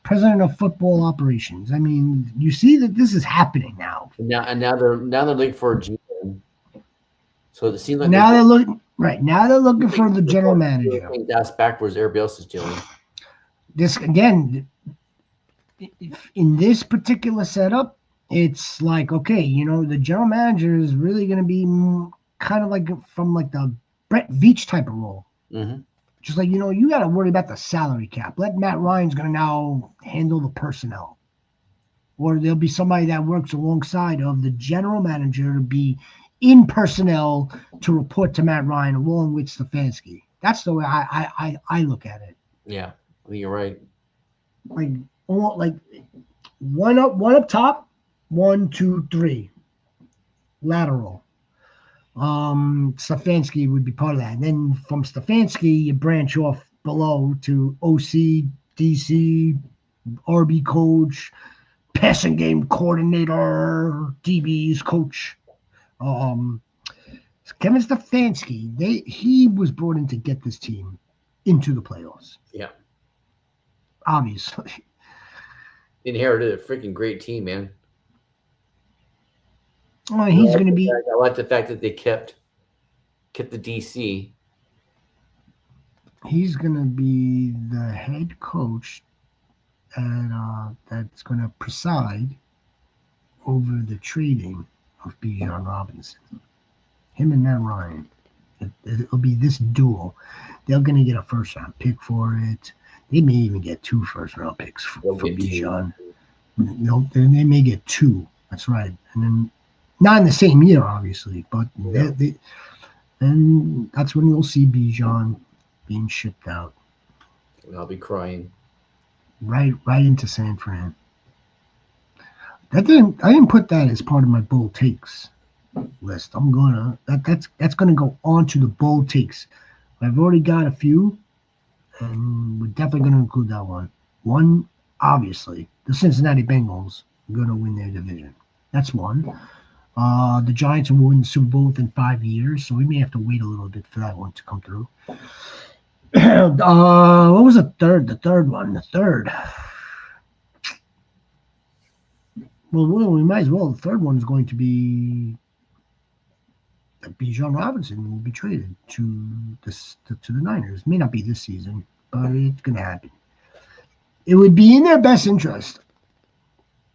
President of football operations. I mean, you see that this is happening now. And now they're looking for a GM. So it seems like Now they're looking right. Now they're looking for the general manager. That's backwards. Everybody else is doing. This again, in this particular setup, it's like okay, the general manager is really going to be kind of like from like the Brett Veach type of role. Mm-hmm. Just like you got to worry about the salary cap. Let Matt Ryan's going to now handle the personnel, or there'll be somebody that works alongside of the general manager to be in personnel to report to Matt Ryan along with Stefanski. That's the way I look at it. Yeah, I think you're right. Like one up top, 1, 2, 3, lateral. Stefanski would be part of that. And then from Stefanski, you branch off below to OC, DC, RB coach, passing game coordinator, DBs coach. Kevin Stefanski, he was brought in to get this team into the playoffs. Yeah. Obviously. Inherited a freaking great team, man. He's going to be. I like the fact that they kept the DC. He's going to be the head coach that's going to preside over the trading of Bijan Robinson. Him and Matt Ryan. It'll be this duel. They're going to get a first-round pick for it. They may even get 2 first-round picks for Bijan. They may get 2. That's right. And then not in the same year, obviously, but and that's when you'll see Bijan being shipped out. And I'll be crying. Right into San Fran. I didn't put that as part of my bold takes list. That's gonna go on to the bold takes. I've already got a few, and we're definitely gonna include that one. One, obviously, the Cincinnati Bengals are gonna win their division. That's one. The Giants will win the Super Bowl within 5 years, so we may have to wait a little bit for that one to come through. What was the third? The third one. The third. Well, we might as well. The third one is going to be that Bijan Robinson will be traded to the Niners. It may not be this season, but it's going to happen. It would be in their best interest.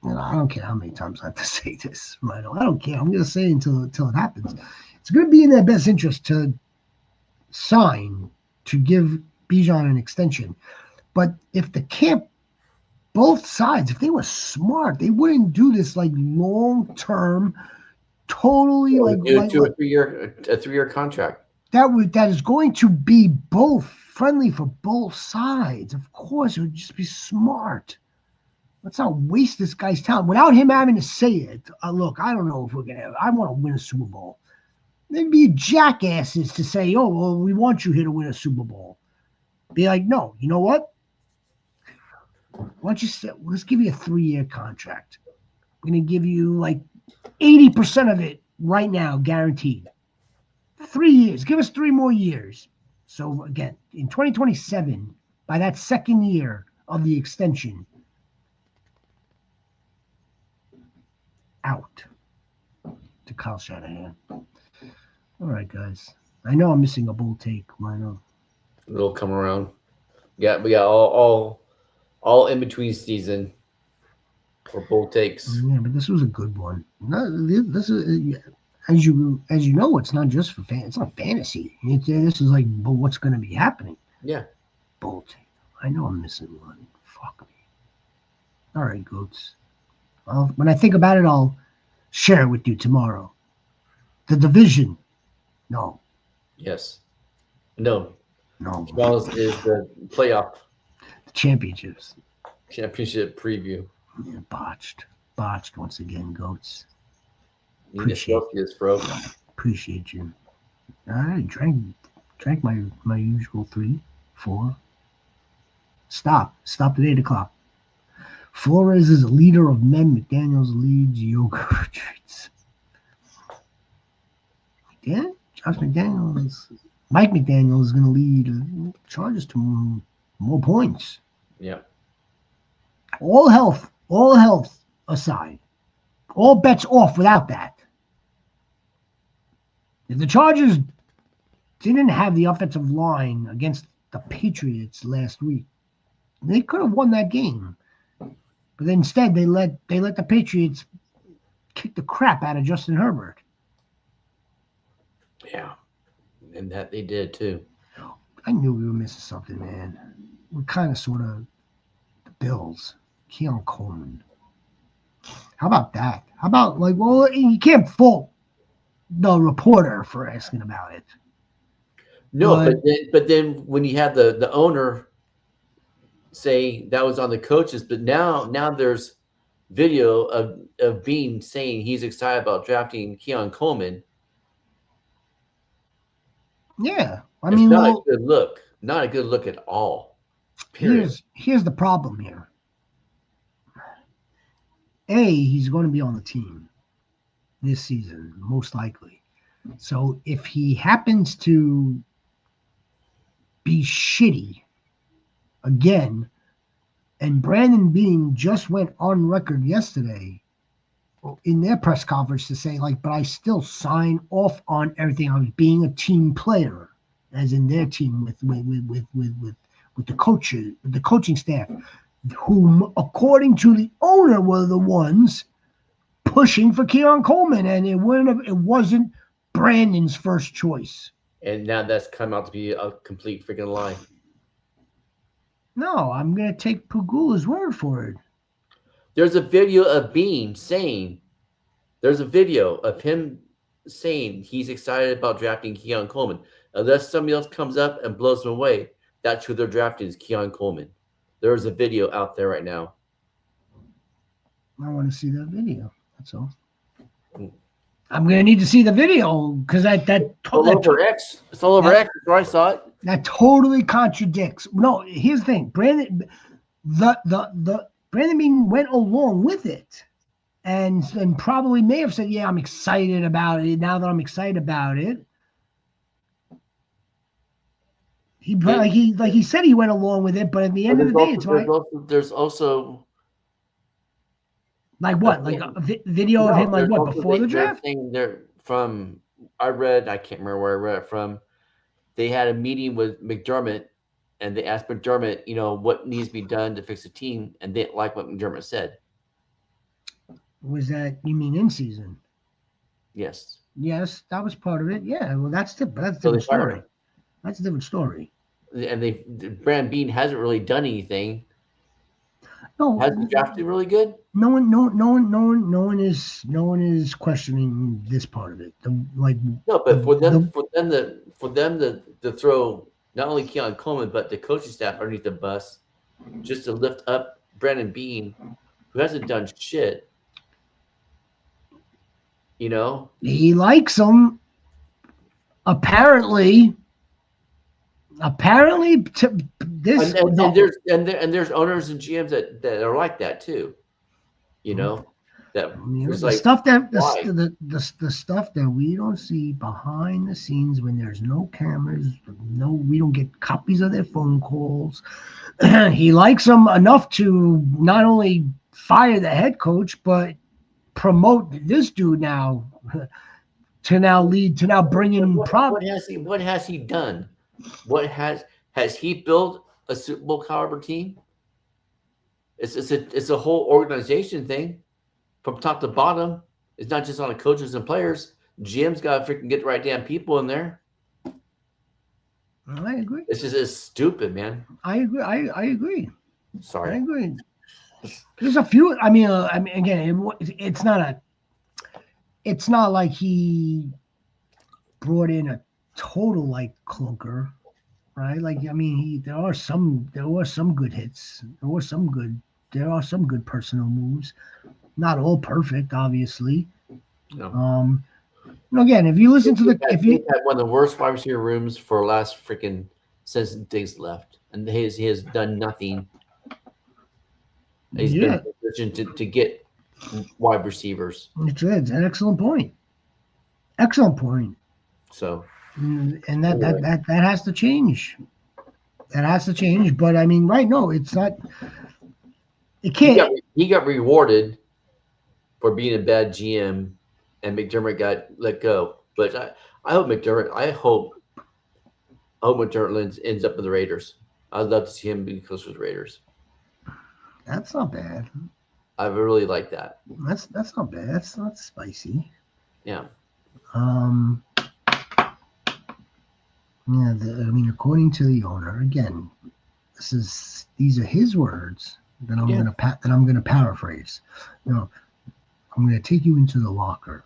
I don't care how many times I have to say this, right? I don't care. I'm going to say it until it happens. It's going to be in their best interest to sign, to give Bijan an extension. But if the camp, both sides, if they were smart, they wouldn't do this like long-term, totally a 3-year contract. That is going to be both friendly for both sides. Of course, it would just be smart. Let's not waste this guy's talent without him having to say it. Look, I don't know if we're gonna. I want to win a Super Bowl. They'd be jackasses to say, "Oh, well, we want you here to win a Super Bowl." Be like, no, you know what? Why don't you let's give you a 3-year contract. I'm going to give you like 80% of it right now, guaranteed. 3 years. Give us 3 more years. So again, in 2027, by that second year of the extension, out to Kyle Shanahan. All right, guys. I know I'm missing a bull take. I know. It'll come around. Yeah, we got all in between season or bull takes. Yeah, but this was a good one. No, this is as you know, it's not just for fan. It's not fantasy. This is like, but what's going to be happening? Yeah. Bull take. I know I'm missing one. Fuck me. All right, goats. When I think about it, I'll share it with you tomorrow. The division. No. Yes. No. No. Tomorrow's is the playoff The championships. championship preview. Yeah, botched. Botched once again, goats. You need Celsius, bro. Appreciate you. I drank my usual 3, 4. Stop at 8 o'clock. Flores is a leader of men. McDaniels leads yoga retreats. Yeah, Mike McDaniel is going to lead Chargers to more points. Yeah. All health aside, all bets off without that. If the Chargers didn't have the offensive line against the Patriots last week, they could have won that game. But instead, they let the Patriots kick the crap out of Justin Herbert. Yeah. And that they did too. I knew we were missing something, man. We're kind of sort of the Bills. Keon Coleman. How about that? How about, like, well, you can't fault the reporter for asking about it. No, but then when you have the owner say that was on the coaches, but now there's video of Bean saying he's excited about drafting Keon Coleman. Yeah, It's not a good look. Not a good look at all. Period. Here's the problem here. He's going to be on the team this season, most likely. So if he happens to be shitty again, and Brandon Beane just went on record yesterday in their press conference to say, like, but I still sign off on everything. I was being a team player, as in their team with the coaches, with the coaching staff, whom, according to the owner, were the ones pushing for Keon Coleman, and it wasn't Brandon's first choice. And now that's come out to be a complete freaking lie. No, I'm going to take Pagula's word for it. There's a video of Bean saying, there's a video of him saying he's excited about drafting Keon Coleman. Unless somebody else comes up and blows him away, that's who they're drafting is Keon Coleman. There's a video out there right now. I want to see that video. That's all. I'm going to need to see the video because It's all over X. It's all over X. That's where I saw it. That totally contradicts. No, here's the thing. Brandon Beane went along with it, and probably may have said, "Yeah, I'm excited about it." Now that I'm excited about it, he said he went along with it, but at the end of the day, there's also like what, like a video of him, like what, before the draft? They're from I can't remember where I read it from. They had a meeting with McDermott, and they asked McDermott, what needs to be done to fix the team, and they didn't like what McDermott said. Was that, you mean in season? Yes. Yes, that was part of it. Yeah, well, that's a different story. That's a different story. And Brandon Beane hasn't really done anything. No, has he drafted really good? No one is questioning this part of it. But for them to throw not only Keon Coleman but the coaching staff underneath the bus, just to lift up Brandon Beane, who hasn't done shit. He likes him. Apparently, apparently this and there's owners and GMs that are like that too. You know, that it's the like, stuff that why? the stuff that we don't see behind the scenes when there's no cameras, we don't get copies of their phone calls. He likes them enough to not only fire the head coach but promote this dude now to now bring in What has he done? What has he built a Super Bowl caliber team? It's a whole organization thing from top to bottom. It's not just on the coaches and players. GM's got to freaking get the right damn people in there. I agree. It's stupid, man. I agree. I agree. Sorry. I agree. There's a few. I mean, again, it's not like he brought in a total like clunker, right? Like, I mean, there are some good hits. There are some good personal moves. Not all perfect, obviously. No. Again, if you listen to he had one of the worst wide receiver rooms for last freaking since Diggs left, and he has done nothing. He's been in a position to get wide receivers. It's an excellent point. Excellent point. So, and that has to change. That has to change. But I mean, right? No, it's not. It can't. He got rewarded for being a bad GM, and McDermott got let go. But I hope McDermott ends up with the Raiders. I'd love to see him be close with the Raiders. That's not bad. I really like that. That's not bad. That's not spicy. Yeah. Yeah. I mean, according to the owner, again, these are his words that I'm gonna paraphrase. I'm gonna take you into the locker.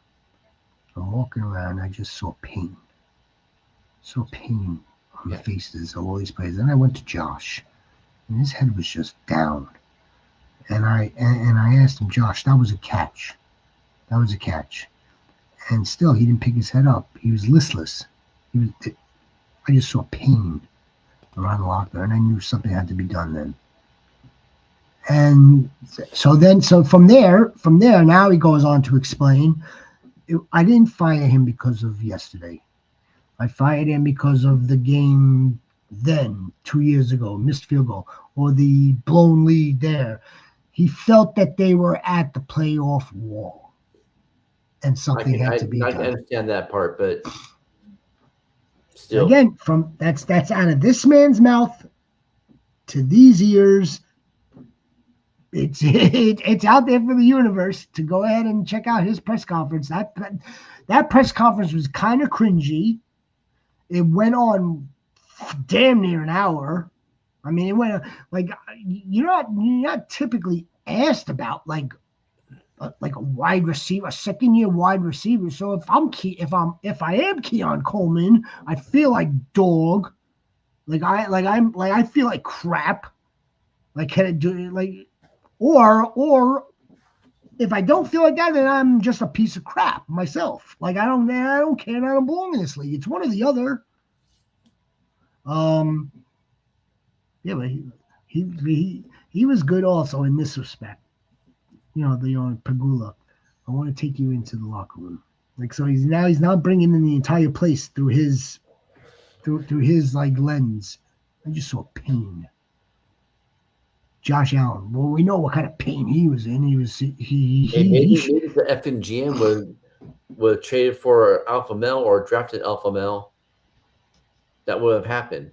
I'm walking around. I just saw pain. On the faces of all these players. Then I went to Josh, and his head was just down. And I asked him, Josh, that was a catch. And still, he didn't pick his head up. He was listless. I just saw pain around the locker, and I knew something had to be done then. And so from there, now he goes on to explain, I didn't fire him because of yesterday. I fired him because of the game then, 2 years ago, missed field goal, or the blown lead there. He felt that they were at the playoff wall, and something had to be done. I understand that part, but still, again, that's out of this man's mouth to these ears. It's out there for the universe to go ahead and check out his press conference. That press conference was kind of cringy. It went on damn near an hour. I mean, it went like you're not typically asked about like a wide receiver, a second-year wide receiver. So if I am Keon Coleman, I feel like dog. I feel like crap. Like, can it do like, or if I don't feel like that, then I'm just a piece of crap myself. Like, I don't care. I don't belong in this league. It's one or the other. Yeah, but he was good also in this respect. Pagula. I want to take you into the locker room. Like, so he's now bringing in the entire place through his like lens. I just saw pain. Josh Allen. Well, we know what kind of pain he was in. Maybe the effing GM would traded for alpha male or drafted alpha male. That would have happened,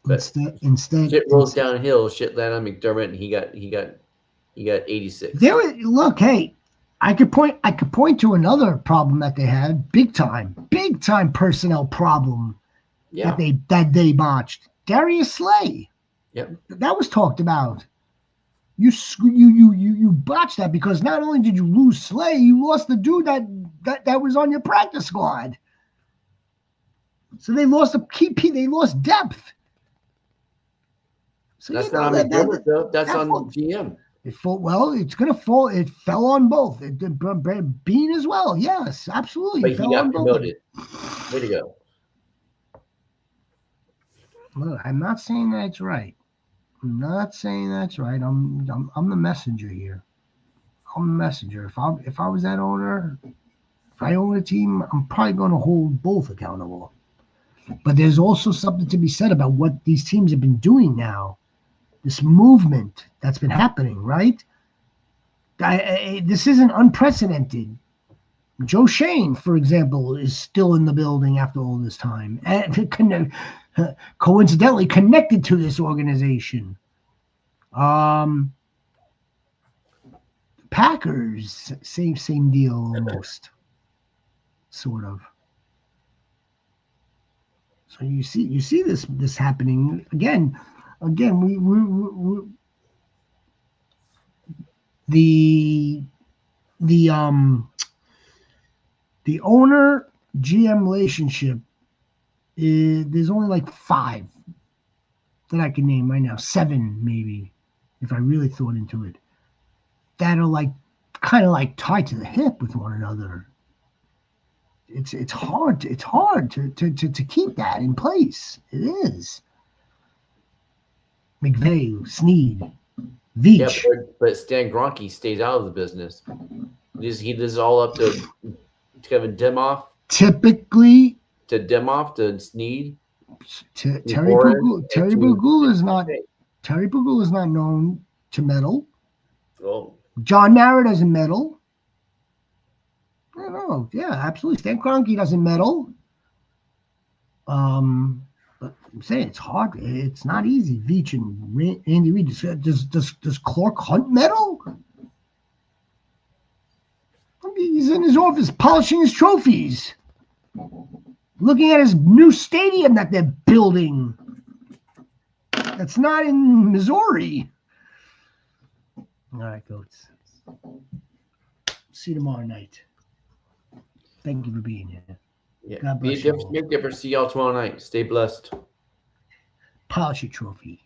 But instead, shit rolls downhill. Shit landed on McDermott, and he got 86. Hey, I could point to another problem that they had, big time personnel problem. Yeah. That they botched. Darius Slay. Yep. That was talked about. You botched that because not only did you lose Slay, you lost the dude that was on your practice squad. So they lost they lost depth. So that's not on McDermott, though. That's on GM. It's going to fall. It fell on both. Bean as well. Yes, absolutely. But he got promoted. Way to go. Look, I'm not saying that's right. I'm not saying that's right. I'm the messenger here. I'm the messenger. If I was that owner, if I own a team, I'm probably going to hold both accountable. But there's also something to be said about what these teams have been doing now. This movement that's been happening, right? This isn't unprecedented. Joe Shane, for example, is still in the building after all this time, and coincidentally connected to this organization. Packers, same deal almost, sort of. So you see this happening again. We the the owner GM relationship there's only like 5 that I can name right now, 7 maybe, if I really thought into it, that are like kind of like tied to the hip with one another. It's hard to keep that in place. It is. McVay, Snead, Yeah, Veach. but Stan Kroenke stays out of the business. This is all up to Kevin Demoff, Typically, to Demoff, to Snead, Terry Pagula is not known to meddle. Well, John Mara doesn't meddle. I don't know. Yeah, absolutely. Stan Kroenke doesn't meddle. But I'm saying it's hard. It's not easy. Veach and Andy Reid. Does Clark Hunt meddle? I mean, he's in his office polishing his trophies, looking at his new stadium that they're building. That's not in Missouri. All right, Goats. See you tomorrow night. Thank you for being here. yeah. God Be a bless you difference. all. Make a difference. See y'all tomorrow night. Stay blessed. Polish your trophy.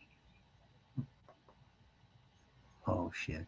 Oh, shit.